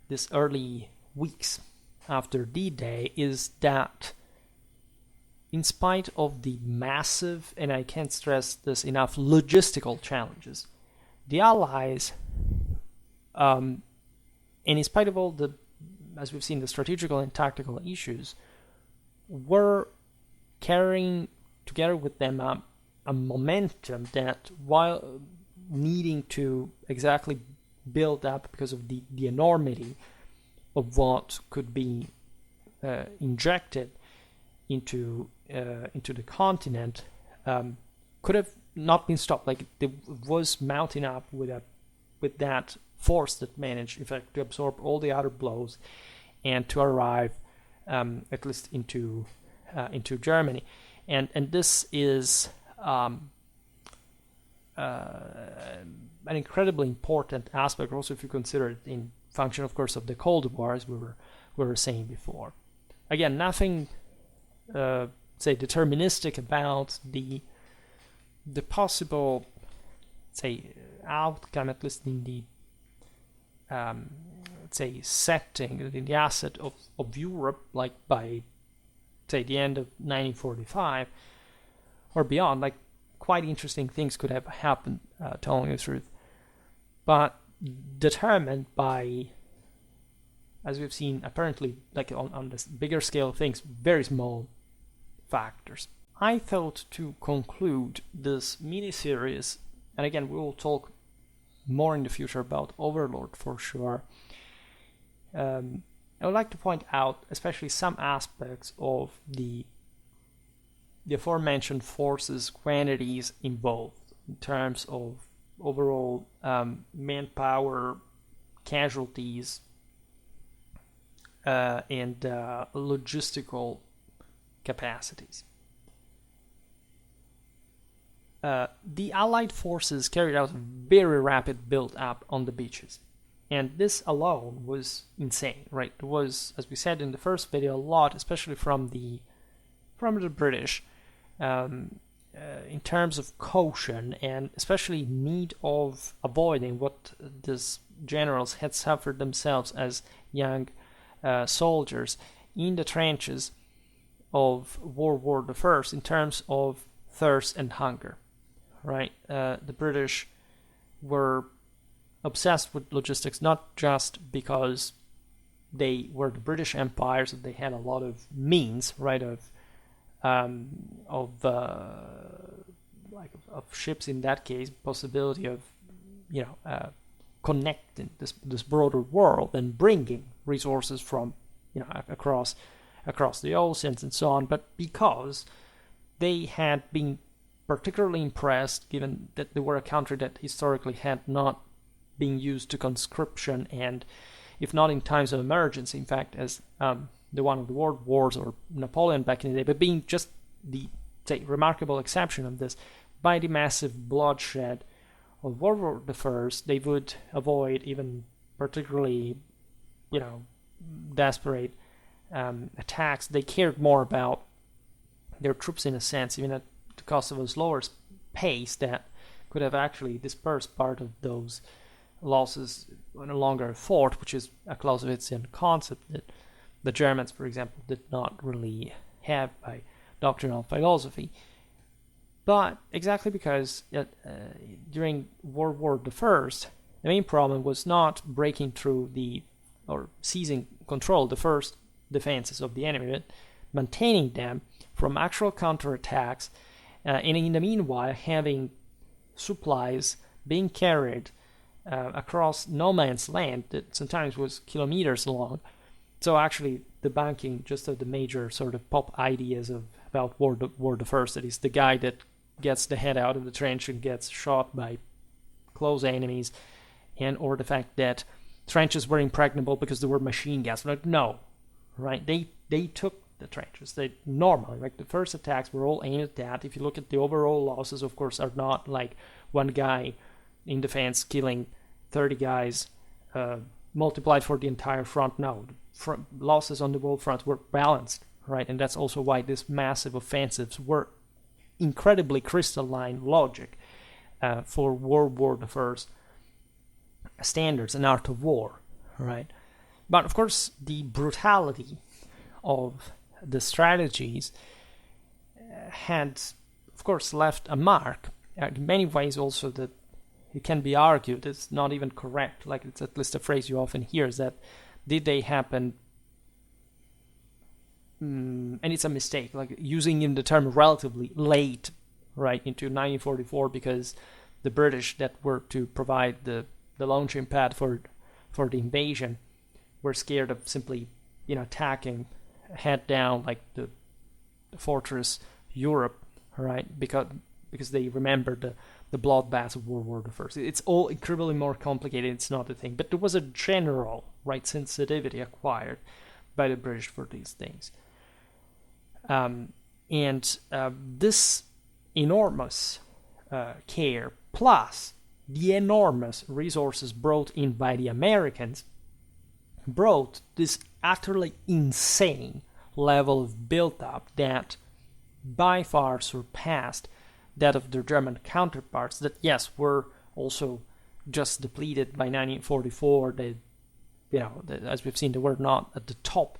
this early weeks after D-Day is that, in spite of the massive, and I can't stress this enough, logistical challenges, the Allies, and in spite of all the, as we've seen, the strategical and tactical issues, were carrying together with them a momentum that, while needing to exactly build up because of the enormity of what could be injected into the continent, could have not been stopped. It was mounting up with that force that managed, in fact, to absorb all the other blows and to arrive at least into Germany, and this is an incredibly important aspect, also if you consider it in function, of course, of the Cold War, as we were saying before. Again, nothing say deterministic about the possible, say, outcome, at least in the say setting, in the asset of Europe, by, say, the end of 1945 or beyond. Quite interesting things could have happened, telling the truth, but determined by, as we've seen, apparently, on this bigger scale of things, very small factors. I thought to conclude this mini-series, and again, we will talk more in the future about Overlord for sure. I would like to point out especially some aspects of the aforementioned forces quantities involved in terms of overall manpower, casualties, and logistical capacities. The Allied forces carried out a very rapid build-up on the beaches, and this alone was insane, right? It was, as we said in the first video, a lot, especially from the British, in terms of caution and especially need of avoiding what these generals had suffered themselves as young soldiers in the trenches of World War I in terms of thirst and hunger, right? The British were obsessed with logistics, not just because they were the British Empire, so they had a lot of means, right, of ships in that case, possibility of connecting this broader world and bringing resources from across the oceans and so on, but because they had been particularly impressed, given that they were a country that historically had not been used to conscription, and if not in times of emergency, in fact, as the one of the World Wars or Napoleon back in the day, but being just the remarkable exception of this, by the massive bloodshed of World War I, they would avoid even particularly, desperate attacks. They cared more about their troops in a sense, even at the cost of a slower pace that could have actually dispersed part of those losses in a longer fort, which is a Clausewitzian concept that the Germans, for example, did not really have by doctrinal philosophy. But exactly because during World War I, the main problem was not breaking through or seizing control the first defenses of the enemy, but maintaining them from actual counterattacks, and in the meanwhile having supplies being carried across no man's land that sometimes was kilometers long. So actually debunking just of the major sort of pop ideas about War I, that is the guy that gets the head out of the trench and gets shot by close enemies, and or the fact that trenches were impregnable because there were machine guns. Like, no, right? They took the trenches. They normally, like the first attacks were all aimed at that. If you look at the overall losses, of course, are not like one guy in defense killing 30 guys multiplied for the entire front. No, losses on the whole front were balanced, right? And that's also why these massive offensives were incredibly crystalline logic for World War I standards and art of war, right? But of course, the brutality of the strategies had, of course, left a mark. In many ways, also that it can be argued it's not even correct. Like, it's at least a phrase you often hear, is that did they happen? And it's a mistake, like using in the term relatively late, right, into 1944, because the British that were to provide the launching pad for the invasion were scared of simply, attacking head down like the fortress Europe, right? Because they remembered the bloodbath of World War I. It's all incredibly more complicated. It's not a thing, but there was a general right sensitivity acquired by the British for these things. This enormous care, plus the enormous resources brought in by the Americans, brought this utterly insane level of build-up that by far surpassed that of their German counterparts, that, yes, were also just depleted by 1944. They, as we've seen, they were not at the top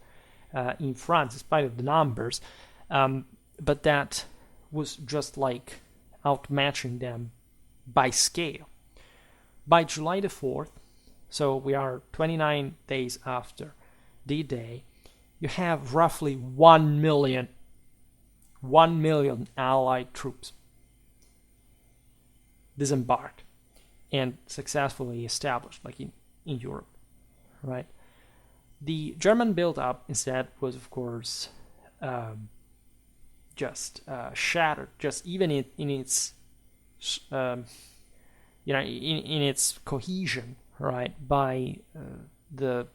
in France, in spite of the numbers, but that was just like outmatching them by scale. By July the 4th, so we are 29 days after D-Day, you have roughly 1 million Allied troops disembarked. and successfully established, like in Europe, right? The German build-up instead was, of course, just shattered, just even in its, in its cohesion, right, by the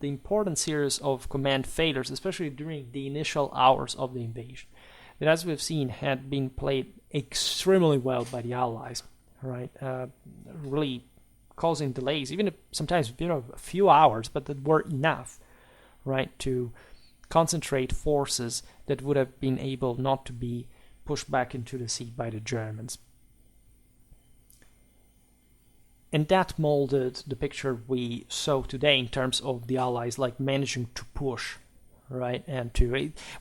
important series of command failures, especially during the initial hours of the invasion, that, as we've seen, had been played extremely well by the Allies, right? Really causing delays, even if sometimes a few hours, but that were enough, right, to concentrate forces that would have been able not to be pushed back into the sea by the Germans. And that molded the picture we saw today in terms of the Allies like managing to push, right? And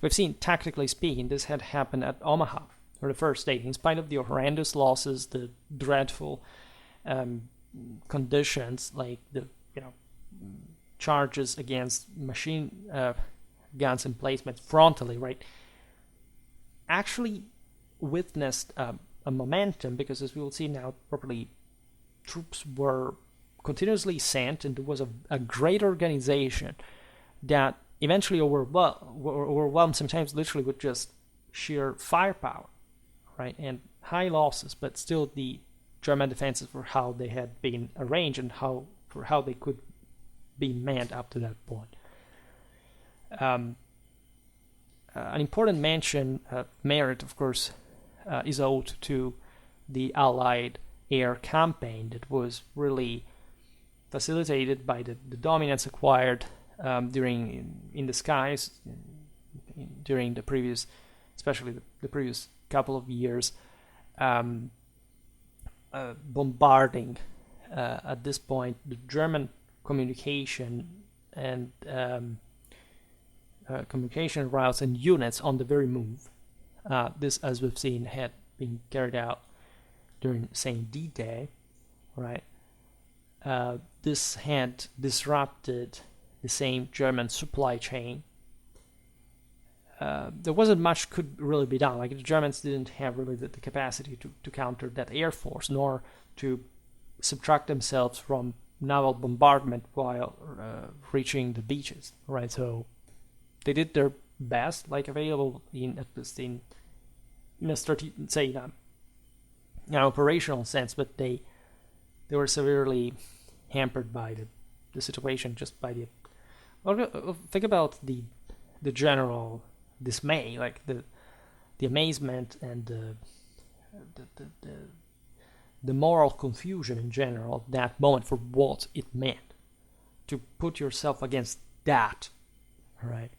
we've seen, tactically speaking, this had happened at Omaha for the first day, in spite of the horrendous losses, the dreadful conditions, like the charges against machine guns emplacements frontally, right? Actually witnessed a momentum, because, as we will see now properly, troops were continuously sent, and there was a great organization that eventually overwhelmed sometimes literally with just sheer firepower, right, and high losses, but still the German defenses for how they had been arranged and for how they could be manned up to that point. An important mention of merit, of course, is owed to the Allied air campaign that was really facilitated by the dominance acquired in the skies during the previous, especially the previous couple of years, bombarding at this point the German communication and communication routes and units on the very move. This, as we've seen, had been carried out during St. D-Day, right? This had disrupted the same German supply chain. There wasn't much could really be done. Like, the Germans didn't have really the capacity to counter that air force, nor to subtract themselves from naval bombardment while reaching the beaches, right? So they did their best, like available in at least in a operational sense, but they were severely hampered by the situation, just by the. Well, think about the general dismay, like the amazement and the moral confusion in general at that moment for what it meant to put yourself against that, right?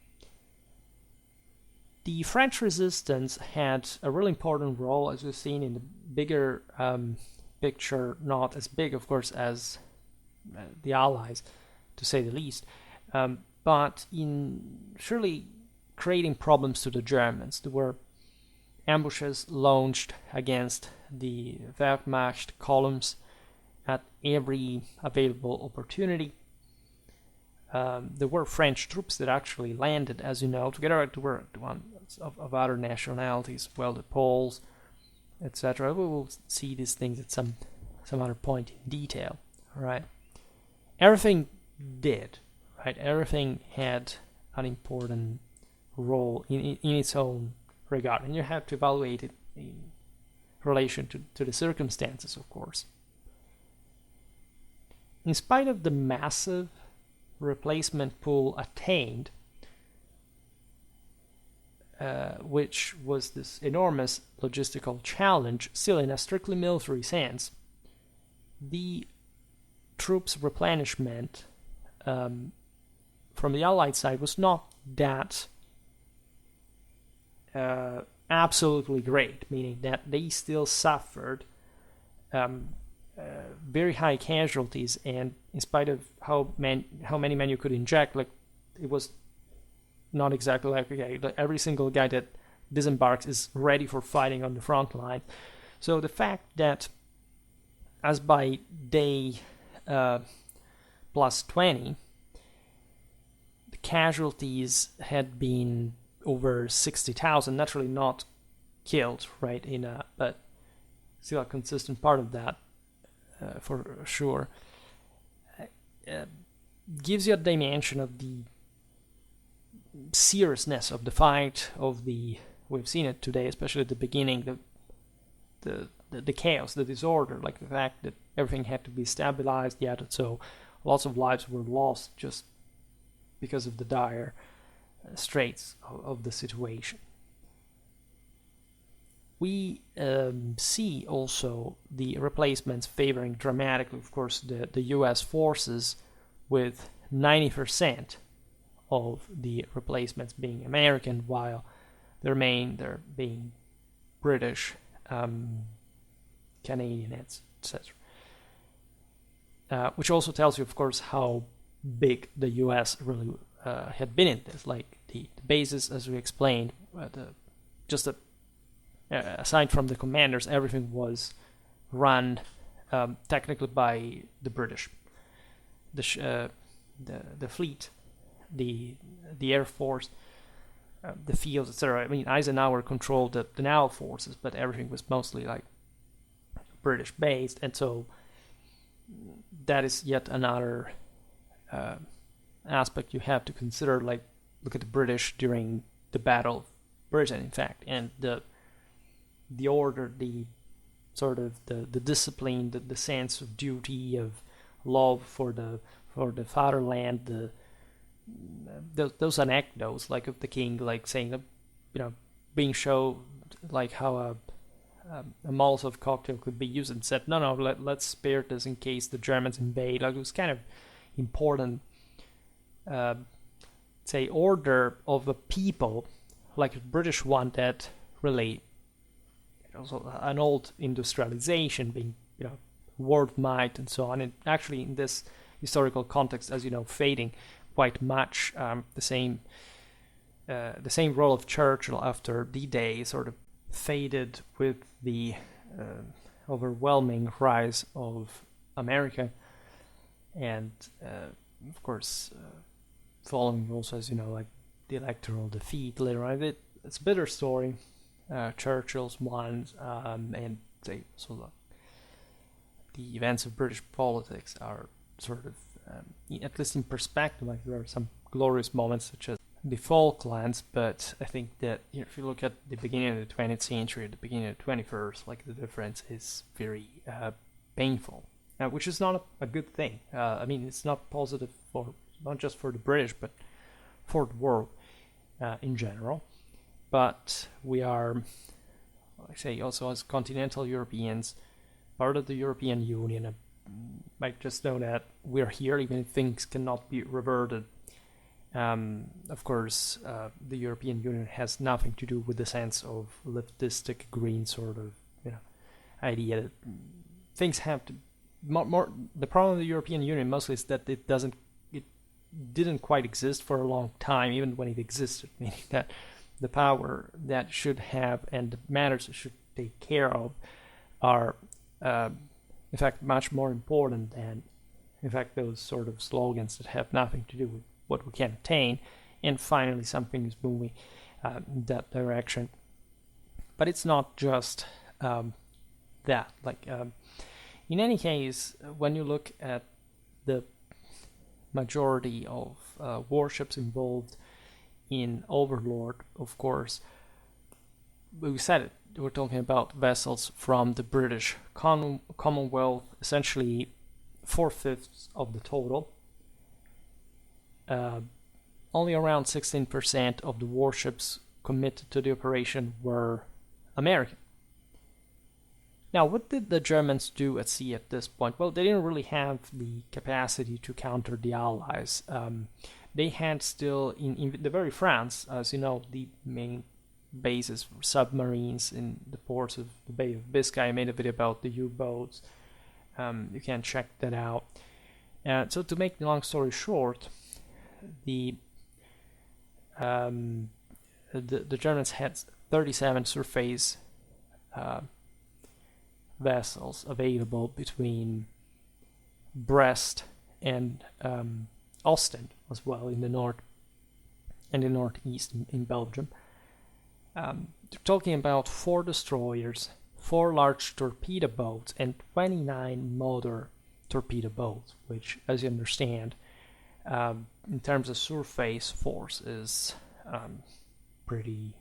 The French resistance had a really important role, as we've seen in the bigger picture, not as big, of course, as the Allies, to say the least, but in surely creating problems to the Germans. There were ambushes launched against the Wehrmacht columns at every available opportunity. There were French troops that actually landed, as you know, together with ones of other nationalities, well, the Poles, etc. We will see these things at some other point in detail, right? Everything did, right? Everything had an important role in its own regard, and you have to evaluate it in relation to the circumstances, of course. In spite of the massive replacement pool attained, which was this enormous logistical challenge, still in a strictly military sense, the troops replenishment from the Allied side was not that absolutely great, meaning that they still suffered very high casualties, and in spite of how many men you could inject, like, it was not exactly like, okay, every single guy that disembarks is ready for fighting on the front line. So the fact that, as by day plus 20, the casualties had been over 60,000, naturally not killed, right, but still a consistent part of that, for sure, gives you a dimension of the seriousness of the fight, we've seen it today, especially at the beginning, the chaos, the disorder, like the fact that everything had to be stabilized, yet so lots of lives were lost just because of the dire straits of the situation. We see also the replacements favoring dramatically, of course, the US forces, with 90% of the replacements being American, while the remainder being British, Canadian, etc. Which also tells you, of course, how big the US really had been in this. Like the bases, as we explained, aside from the commanders, everything was run technically by the British. The fleet, the Air Force, the fields, etc. I mean, Eisenhower controlled the naval forces, but everything was mostly like British based, and so that is yet another aspect you have to consider. Like, look at the British during the Battle of Britain, in fact, and the order, the sort of the discipline, the sense of duty, of love for the fatherland, those anecdotes, like of the king, like saying, being shown like how a Molotov cocktail could be used, and said, no, let's spare this in case the Germans invade. Like, it was kind of important, say, order of a people, like the British one, that really also an old industrialization, being world might and so on, and actually in this historical context, as you know, fading quite much. The same role of Churchill after D-Day sort of faded with the overwhelming rise of America, and of course following also, as you know, like the electoral defeat later on. It's a bitter story, Churchill's one, and say so the events of British politics are sort of at least in perspective. Like, there are some glorious moments such as the Falklands, but I think that if you look at the beginning of the 20th century, the beginning of the 21st, like, the difference is very painful, which is not a good thing. I mean, it's not positive not just for the British, but for the world in general. But we are, like I say, also as continental Europeans, part of the European Union. Might just know that we're here, even if things cannot be reverted. Of course, the European Union has nothing to do with the sense of leftistic green sort of idea that things have to more. The problem of the European Union mostly is that it didn't quite exist for a long time, even when it existed, meaning that the power that should have and the matters it should take care of are in fact much more important than, in fact, those sort of slogans that have nothing to do with what we can attain. And finally, something is moving in that direction. But it's not just that. Like, in any case, when you look at the majority of warships involved in Overlord, of course, we said it, we're talking about vessels from the British Commonwealth, essentially 4/5 of the total. Only around 16% of the warships committed to the operation were American. Now, what did the Germans do at sea at this point? Well, they didn't really have the capacity to counter the Allies. They had still, in the very France, as you know, the main bases for submarines in the ports of the Bay of Biscay. I made a video about the U-boats. You can check that out. So to make the long story short, the Germans had 37 surface vessels available between Brest and Ostend as well, in the north and the northeast in Belgium. Talking about 4 destroyers, 4 large torpedo boats and 29 motor torpedo boats, which, as you understand, in terms of surface force is pretty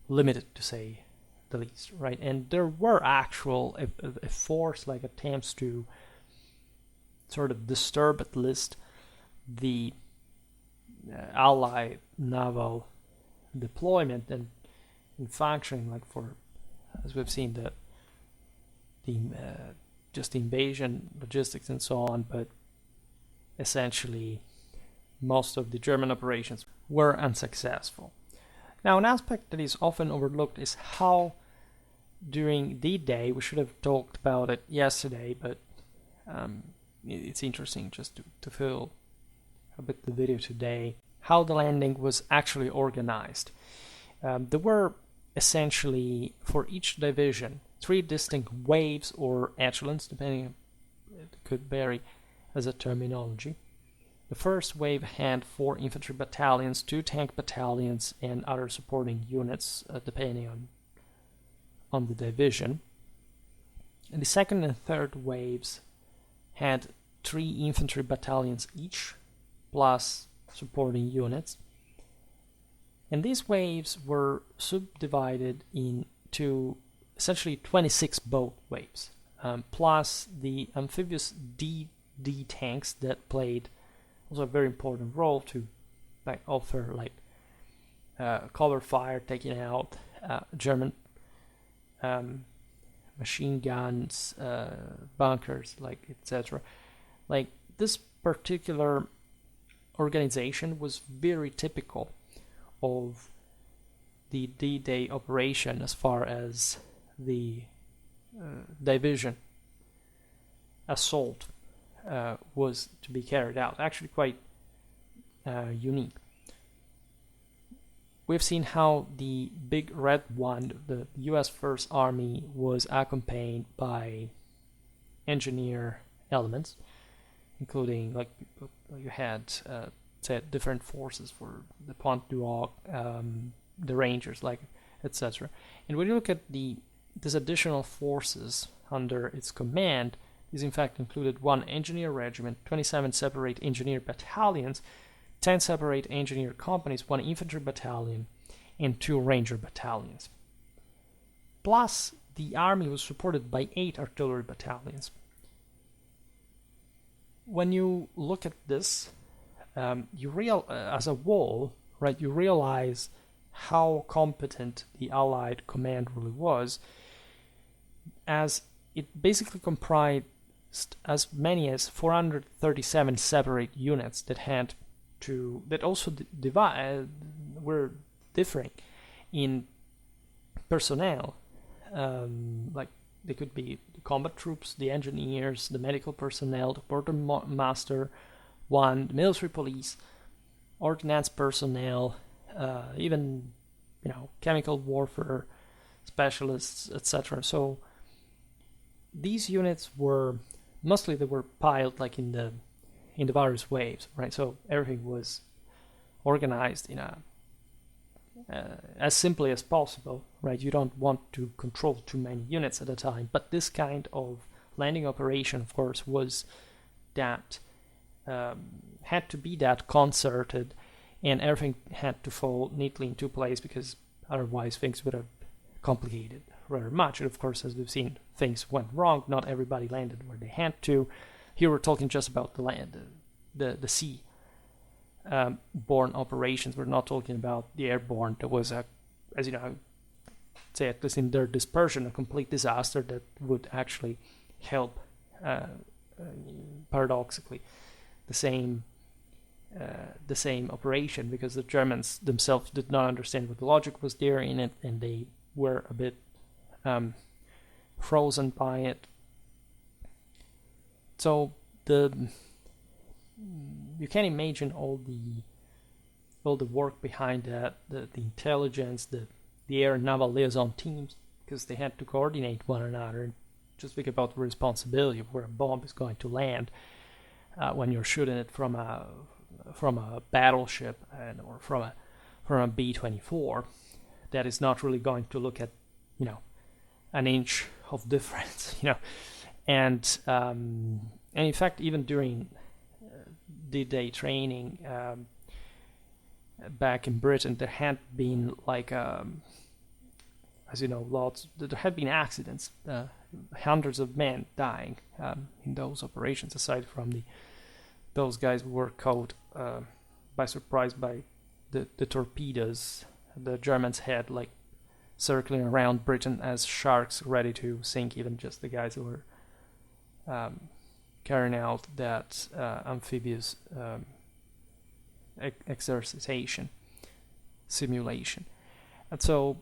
limited, to say the least, right? And there were actual a force like attempts to sort of disturb at least the Allied naval deployment and functioning, like for, as we've seen, the just invasion logistics and so on, but essentially most of the German operations were unsuccessful. Now, an aspect that is often overlooked is how during D-Day, we should have talked about it yesterday, but it's interesting just to fill a bit the video today, how the landing was actually organized. There were essentially, for each division, 3 distinct waves or echelons, depending, it could vary as a terminology. The first wave had 4 infantry battalions, 2 tank battalions, and other supporting units, depending on the division. And the second and third waves had 3 infantry battalions each, plus supporting units. And these waves were subdivided into essentially 26 boat waves, plus the amphibious DD tanks that played also a very important role to offer cover fire, taking out German machine guns, bunkers, etc. This particular organization was very typical of the D-Day operation as far as the division assault was to be carried out. Actually quite unique. We've seen how the Big Red One, the US First Army, was accompanied by engineer elements, including you had different forces for the Pointe du Hoc, the Rangers, etc. And when you look at these additional forces under its command, these in fact included 1 engineer regiment, 27 separate engineer battalions, 10 separate engineer companies, 1 infantry battalion, and 2 ranger battalions. Plus, the army was supported by 8 artillery battalions. When you look at this, as a whole, right, you realize how competent the Allied command really was, as it basically comprised as many as 437 separate units that also were differing in personnel. They could be the combat troops, the engineers, the medical personnel, the quartermaster, the military police, ordnance personnel, even chemical warfare specialists, etc. So these units were mostly piled in the various waves, right? So everything was organized in as simply as possible, right? You don't want to control too many units at a time, but this kind of landing operation, of course, was that had to be that concerted, and everything had to fall neatly into place, because otherwise things would have complicated rather much. And of course, as we've seen, things went wrong. Not everybody landed where they had to. Here we're talking just about the land, the sea borne operations. We're not talking about the airborne. There was as you know, say at least in their dispersion, a complete disaster that would actually help, paradoxically, the same operation, because the Germans themselves did not understand what the logic was there in it, and they were a bit frozen by it. So you can imagine all the work behind that, the intelligence, the air and naval liaison teams, because they had to coordinate one another and just think about the responsibility of where a bomb is going to land when you're shooting it from a battleship or from a B-24 that is not really going to look at an inch of difference, and in fact, even during D-Day training back in Britain, there had been as you know, there had been accidents, hundreds of men dying in those operations, aside from those guys who were caught by surprise by the torpedoes the Germans had circling around Britain as sharks ready to sink even just the guys who were carrying out that amphibious exercitation simulation. And so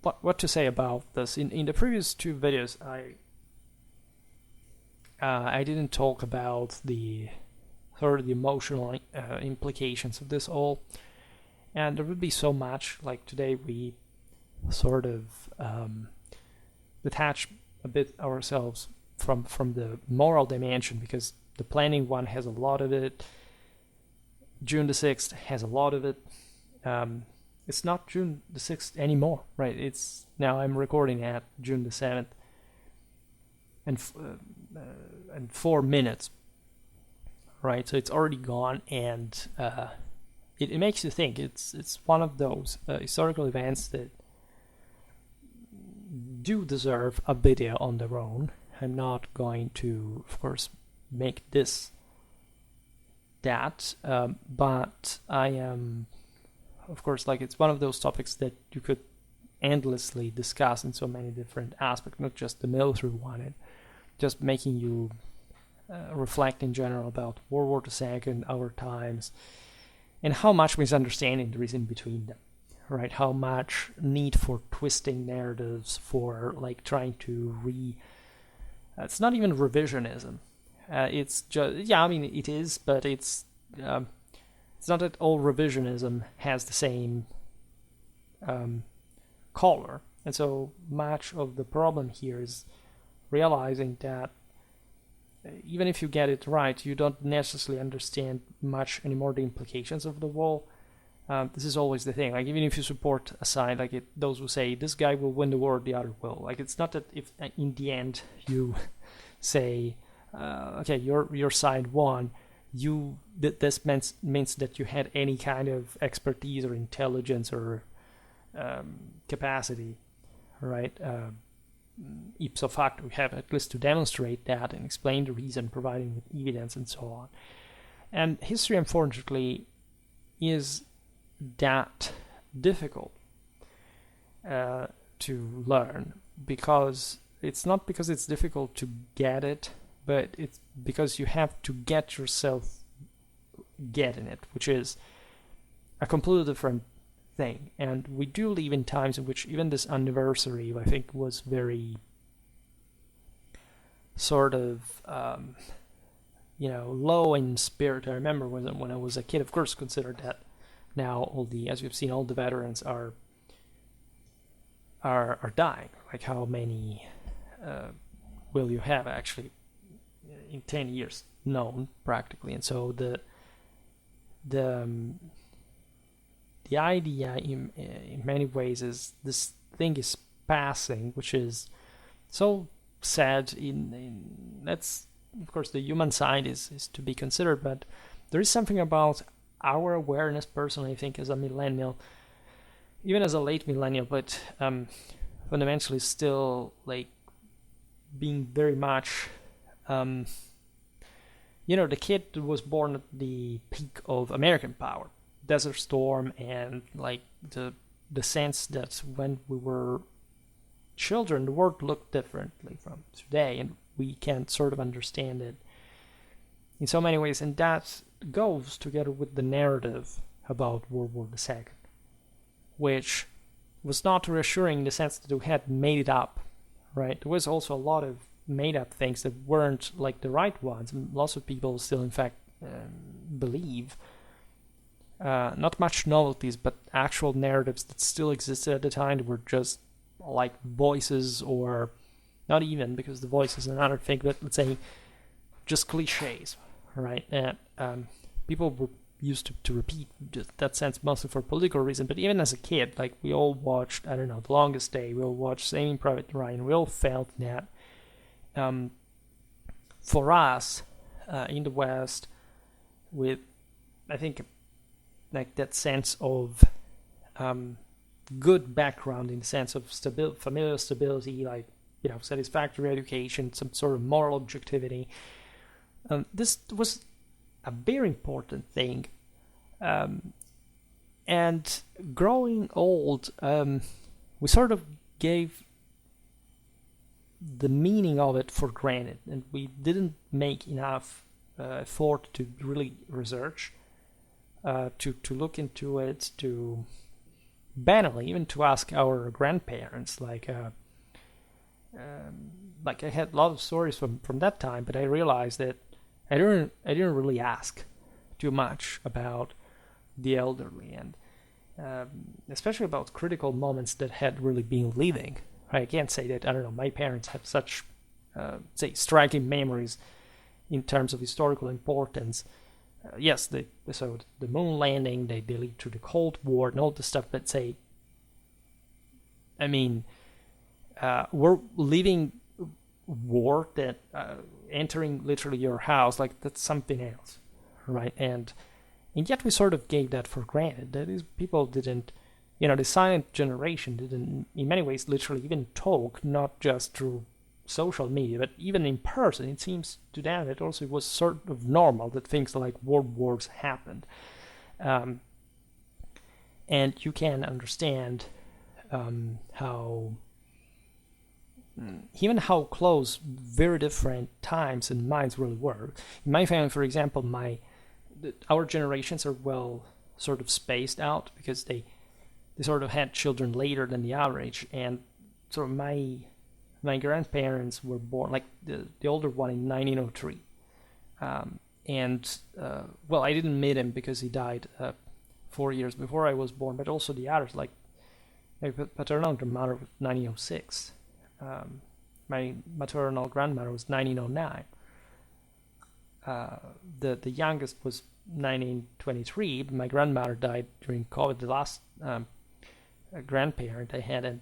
what to say about this? In the previous two videos, I didn't talk about the sort of the emotional implications of this all, and there would be so much. Like today, we sort of detach a bit ourselves from the moral dimension, because the planning one has a lot of it. June the 6th has a lot of it. It's not June the 6th anymore, right? It's now I'm recording at June the 7th, and 4 minutes, right? So it's already gone, and it makes you think. It's one of those historical events that do deserve a video on their own. I'm not going to, of course, make this that, but I am, of course, it's one of those topics that you could endlessly discuss in so many different aspects, not just the military one, and just making you reflect in general about World War II, our times, and how much misunderstanding there is in between them, right? How much need for twisting narratives, for trying to it's not even revisionism. It's just, I mean, it is, but it's not that all revisionism has the same color. And so much of the problem here is realizing that even if you get it right, you don't necessarily understand much anymore the implications of the war. This is always the thing. Even if you support a side, those who say this guy will win the war, the other will. It's not that if in the end you say, okay, your side won, this means that you had any kind of expertise or intelligence or capacity, right? Ipso facto, we have at least to demonstrate that and explain the reason, providing with evidence and so on. And history, unfortunately, is that difficult to learn, because it's not because it's difficult to get it, but it's because you have to get yourself getting it, which is a completely different thing. And we do live in times in which even this anniversary, I think, was very sort of low in spirit. I remember when I was a kid, of course, considered that now as we've seen, all the veterans are dying. How many will you have actually in 10 years known practically? And so the idea in many ways is this thing is passing, which is so sad. That's, of course, the human side is to be considered, but there is something about our awareness, personally, I think, as a millennial, even as a late millennial, but fundamentally still being very much the kid who was born at the peak of American power, Desert Storm, and the sense that when we were children, the world looked differently from today, and we can sort of understand it in so many ways, and that goes together with the narrative about World War II, which was not reassuring in the sense that we had made it up, right? There was also a lot of made-up things that weren't the right ones, and lots of people still, in fact, believe. Not much novelties, but actual narratives that still existed at the time that were just voices, or not even, because the voice is another thing, but let's say just cliches, right? That people were used to repeat that sense mostly for political reason, but even as a kid, like we all watched, I don't know, The Longest Day, we all watched Saving Private Ryan, we all felt that for us in the West, with, I think, like that sense of good background in the sense of familial stability, like, satisfactory education, some sort of moral objectivity. This was a very important thing. And growing old, we sort of gave the meaning of it for granted, and we didn't make enough effort to really research, to look into it, to banally even to ask our grandparents. Like I had a lot of stories from that time, but I realized that I didn't really ask too much about the elderly, and especially about critical moments that had really been living. I can't say that, I don't know, my parents have such, say, striking memories in terms of historical importance. Yes, so the moon landing, they lead to the Cold War and all this stuff, but say, I mean, we're living war that entering literally your house, like that's something else, right? And yet we sort of gave that for granted. That is, people didn't, the silent generation didn't, in many ways, literally even talk, not just through social media, but even in person. It seems to them it also was sort of normal that things like world wars happened. And you can understand how close very different times and minds really were. In my family, for example, our generations are well sort of spaced out because they sort of had children later than the average, and sort of my grandparents were born, like the older one, in 1903, and I didn't meet him because he died 4 years before I was born, but also the others, like my paternal grandmother was 1906, my maternal grandmother was 1909. The youngest was 1923, but my grandmother died during COVID. The last grandparent I had, and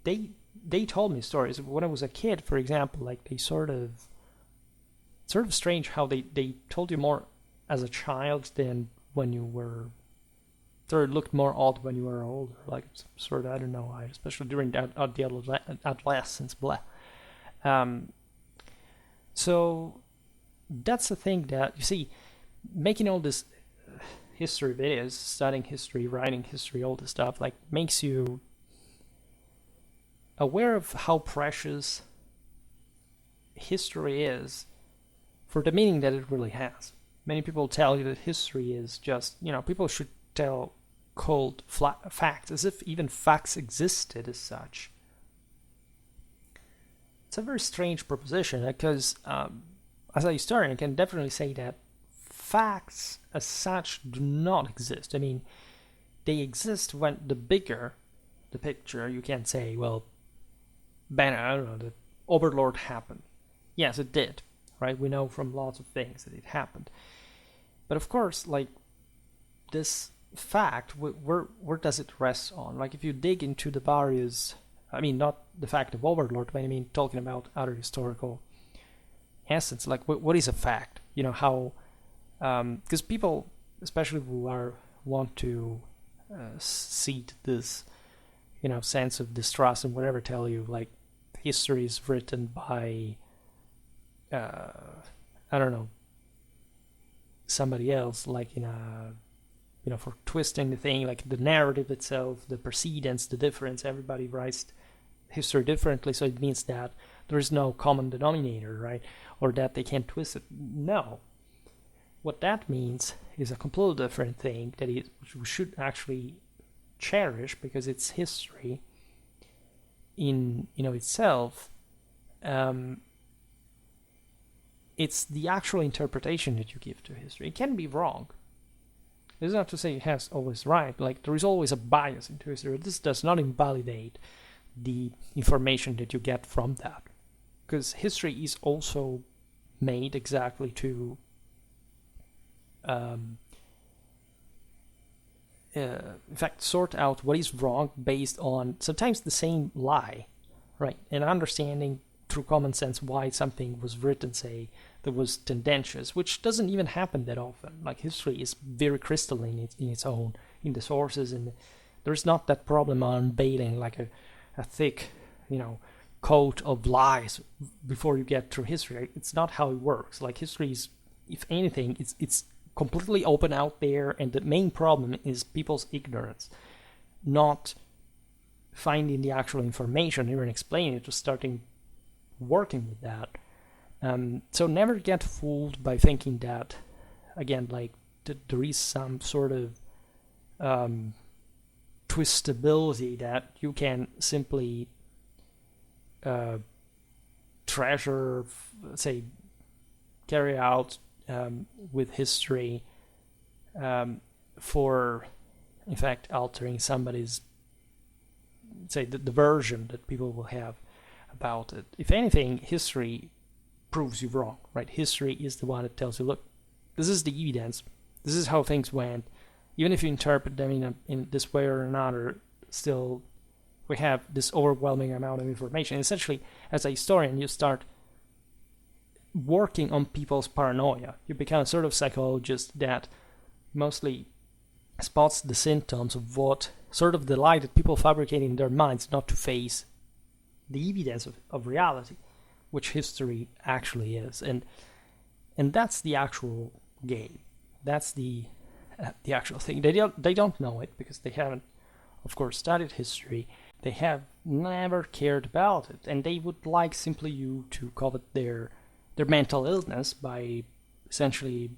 they told me stories when I was a kid. For example, like they sort of strange how they told you more as a child than when you were. Sort of looked more odd when you were older, like sort of, I don't know why, especially during the adolescence, blah. So that's the thing that, you see, making all this history videos, studying history, writing history, all this stuff, like makes you aware of how precious history is for the meaning that it really has. Many people tell you that history is just, people should tell cold facts, as if even facts existed as such. It's a very strange proposition, because as a historian, I can definitely say that facts as such do not exist. I mean, they exist when the bigger the picture, you can say, well, I don't know, the Overlord happened. Yes, it did, right? We know from lots of things that it happened. But of course, like, this fact, where does it rest on? Like, if you dig into the various, I mean, not the fact of Overlord, but I mean talking about other historical essence, like what is a fact? How, because people, especially who want to seed this, sense of distrust and whatever, tell you like history is written by, I don't know, somebody else, like in a, for twisting the thing, like the narrative itself, the precedence, the difference, everybody writes history differently, so it means that there is no common denominator, right? Or that they can't twist it. No. What that means is a completely different thing that we should actually cherish, because it's history in itself. It's the actual interpretation that you give to history. It can be wrong. This is not to say it has always right. Like, there is always a bias into history. This does not invalidate the information that you get from that, because history is also made exactly to in fact sort out what is wrong based on sometimes the same lie, right? And understanding through common sense why something was written, say, that was tendentious, which doesn't even happen that often. Like, history is very crystalline in its own, in the sources, and there's not that problem on unveiling like a thick, coat of lies before you get through history. It's not how it works. Like, history is, if anything, it's completely open out there, and the main problem is people's ignorance, not finding the actual information, even explaining it, to starting working with that. So never get fooled by thinking that, again, like there is some sort of twistability that you can simply treasure, say, carry out with history for, in fact, altering somebody's, say, the version that people will have about it. If anything, history proves you wrong, right? History is the one that tells you, look, this is the evidence, this is how things went. Even if you interpret them in this way or another, still we have this overwhelming amount of information. Essentially, as a historian, you start working on people's paranoia. You become a sort of psychologist that mostly spots the symptoms of what sort of the lie that people fabricate in their minds not to face the evidence of reality, which history actually is. And that's the actual game. That's the actual thing. They don't know it because they haven't, of course, studied history. They have never cared about it, and they would like simply you to covet their mental illness by essentially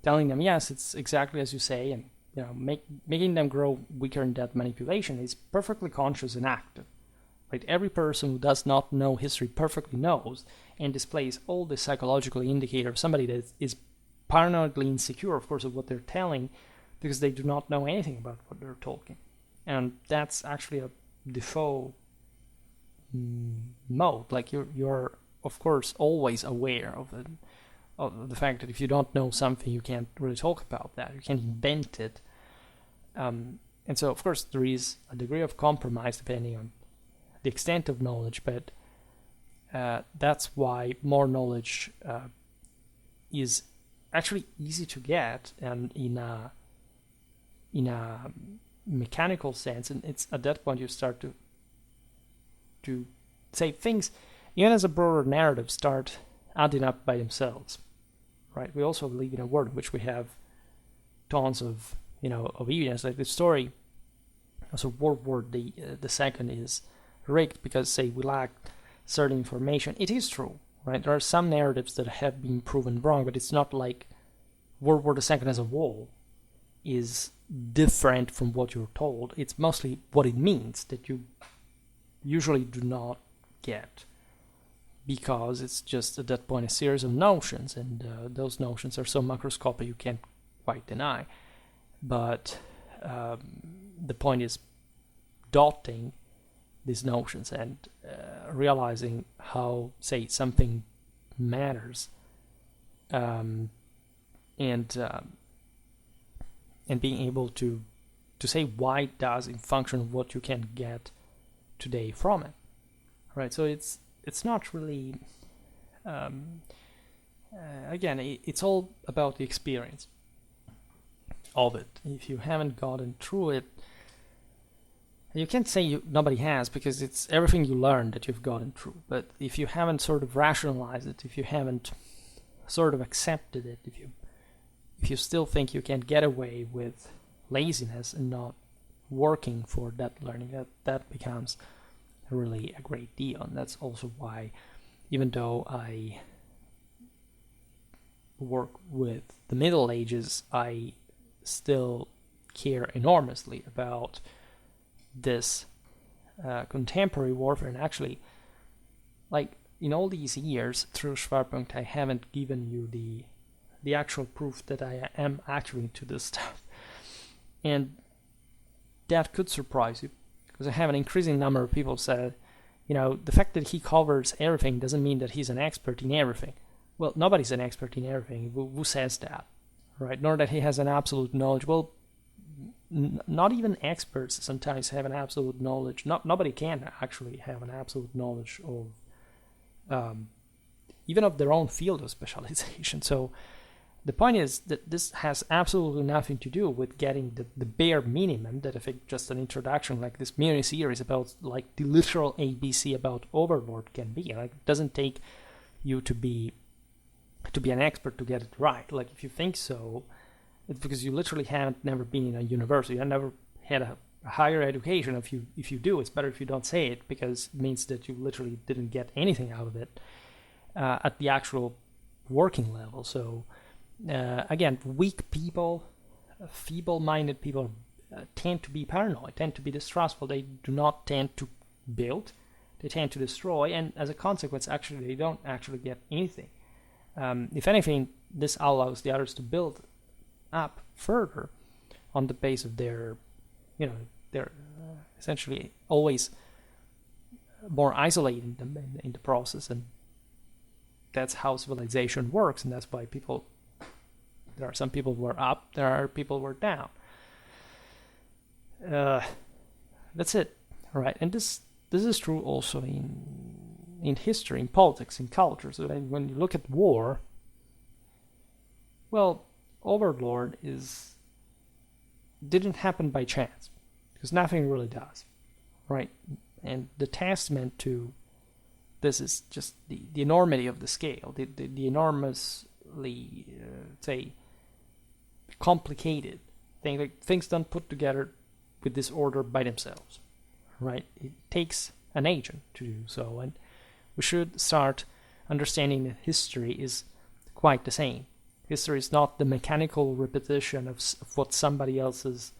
telling them, yes, it's exactly as you say, and making them grow weaker in that manipulation is perfectly conscious and active. Right? Every person who does not know history perfectly knows and displays all the psychological indicator of somebody that is paranoidly insecure, of course, of what they're telling, because they do not know anything about what they're talking. And that's actually a default mode. Like, you're of course always aware of the fact that if you don't know something, you can't really talk about that. You can't invent it. And so, of course, there is a degree of compromise depending on the extent of knowledge, but that's why more knowledge is actually easy to get, and in a mechanical sense, and it's at that point you start to say things, even as a broader narrative, start adding up by themselves, right? We also live in a world in which we have tons of evidence, like the story. Also, World War the Second is rigged because, say, we lack certain information. It is true, right? There are some narratives that have been proven wrong, but it's not like World War II as a whole is different from what you're told. It's mostly what it means that you usually do not get, because it's just at that point a series of notions, and those notions are so macroscopic you can't quite deny. But the point is dotting these notions and realizing how, say, something matters, and being able to say why it does in function of what you can get today from it, right? So it's not really again, it's all about the experience of it. If you haven't gotten through it, you can't say nobody has, because it's everything you learn that you've gotten through. But if you haven't sort of rationalized it, if you haven't sort of accepted it, if you still think you can get away with laziness and not working for that learning, that becomes really a great deal. And that's also why, even though I work with the Middle Ages, I still care enormously about this contemporary warfare. And actually, like, in all these years through Schwerpunkt, I haven't given you the actual proof that I am actually into this stuff, and that could surprise you, because I have an increasing number of people said, the fact that he covers everything doesn't mean that he's an expert in everything. well, nobody's an expert in everything. Who says that, right? Nor that he has an absolute knowledge. Well, not even experts sometimes have an absolute knowledge. Nobody can actually have an absolute knowledge of even of their own field of specialization. So the point is that this has absolutely nothing to do with getting the bare minimum that I think just an introduction like this mini series about like the literal ABC about Overlord can be. Like, it doesn't take you to be an expert to get it right. Like, if you think so, it's because you literally haven't never been in a university. You never had a higher education. If you do, it's better if you don't say it, because it means that you literally didn't get anything out of it at the actual working level. So again, weak people, feeble-minded people tend to be paranoid, tend to be distrustful. They do not tend to build, they tend to destroy, and as a consequence, actually, they don't actually get anything. If anything, this allows the others to build up further on the base of their, they're essentially always more isolating them in the process, and that's how civilization works, and that's why there are some people who are up, there are people who are down. That's it, right? And this is true also in history, in politics, in culture. So when you look at war, well, Overlord didn't happen by chance, because nothing really does, right? And the testament to this is just the enormity of the scale, the enormously, say, complicated thing. Like, things don't put together with this order by themselves, right? It takes an agent to do so, and we should start understanding that history is quite the same. History is not the mechanical repetition of what somebody else's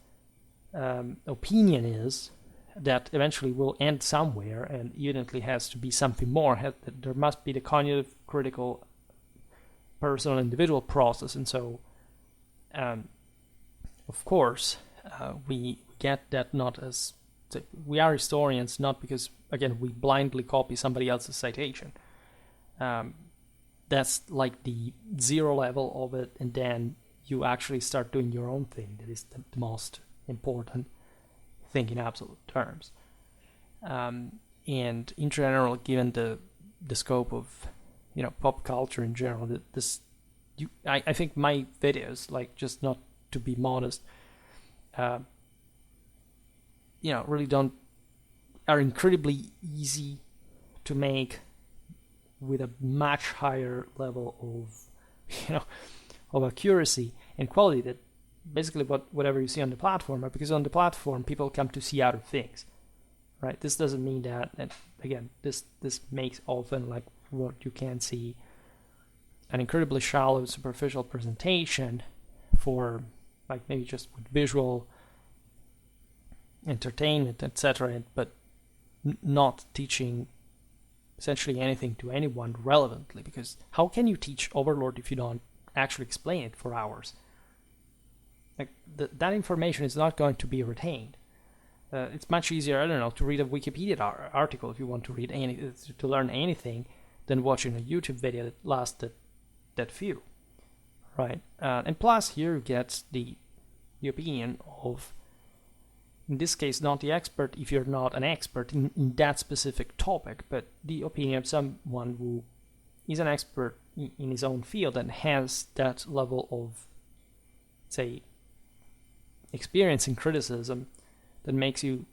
opinion is that eventually will end somewhere, and evidently has to be something more. There must be the cognitive, critical, personal, individual process. And so, of course, we get that not as... we are historians not because, again, we blindly copy somebody else's citation. That's like the zero level of it, and then you actually start doing your own thing. That is the most important thing in absolute terms. And in general, given the scope of pop culture in general, I think my videos, like, just not to be modest, really are incredibly easy to make with a much higher level of accuracy and quality that basically whatever you see on the platform, because on the platform people come to see other things, right? This doesn't mean that, and again, this makes often, like, what you can see, an incredibly shallow, superficial presentation for, like, maybe just with visual entertainment, etc., but not teaching essentially anything to anyone relevantly, because how can you teach Overlord if you don't actually explain it for hours? Like, that information is not going to be retained. It's much easier, I don't know, to read a Wikipedia article if you want to read to learn anything, than watching a YouTube video that lasted that few, right? And plus, here you get the opinion of, in this case, not the expert if you're not an expert in that specific topic, but the opinion of someone who is an expert in his own field and has that level of, say, experience in criticism that makes you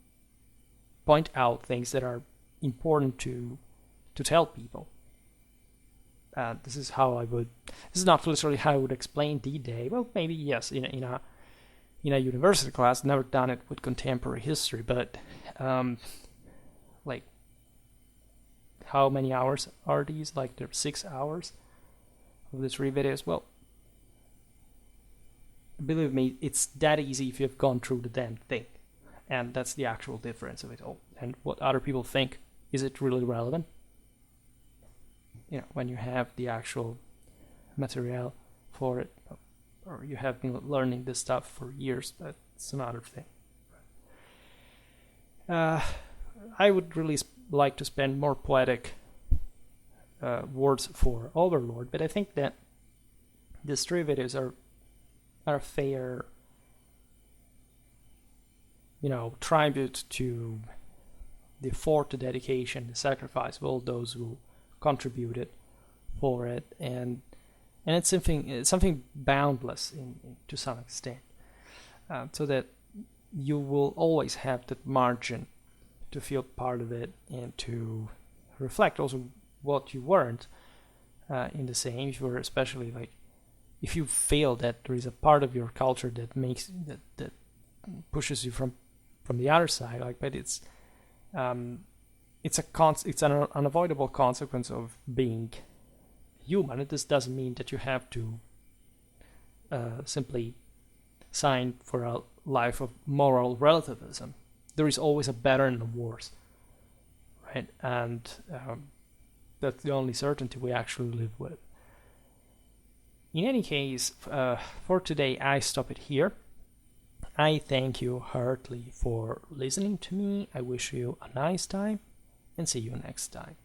point out things that are important to tell people. This is not literally how I would explain D-Day. Well, maybe yes, in a university class. Never done it with contemporary history, but like, how many hours are these? Like, there are 6 hours of these 3 videos. Well, believe me, it's that easy if you've gone through the damn thing, and that's the actual difference of it all. And what other people think, is it really relevant? When you have the actual material for it, or you have been learning this stuff for years, that's another thing. I would really like to spend more poetic words for Overlord, but I think that these 3 videos are a fair, tribute to the effort, the dedication, the sacrifice of all those who contributed for it, and it's something boundless to some extent, so that you will always have that margin to feel part of it and to reflect also what you weren't in the same. If you were, especially like, if you feel that there is a part of your culture that makes that pushes you from the other side, like, but it's an unavoidable consequence of being human. This doesn't mean that you have to simply sign for a life of moral relativism. There is always a better and a worse, right? And that's the only certainty we actually live with. In any case, for today, I stop it here. I thank you heartily for listening to me. I wish you a nice time, and see you next time.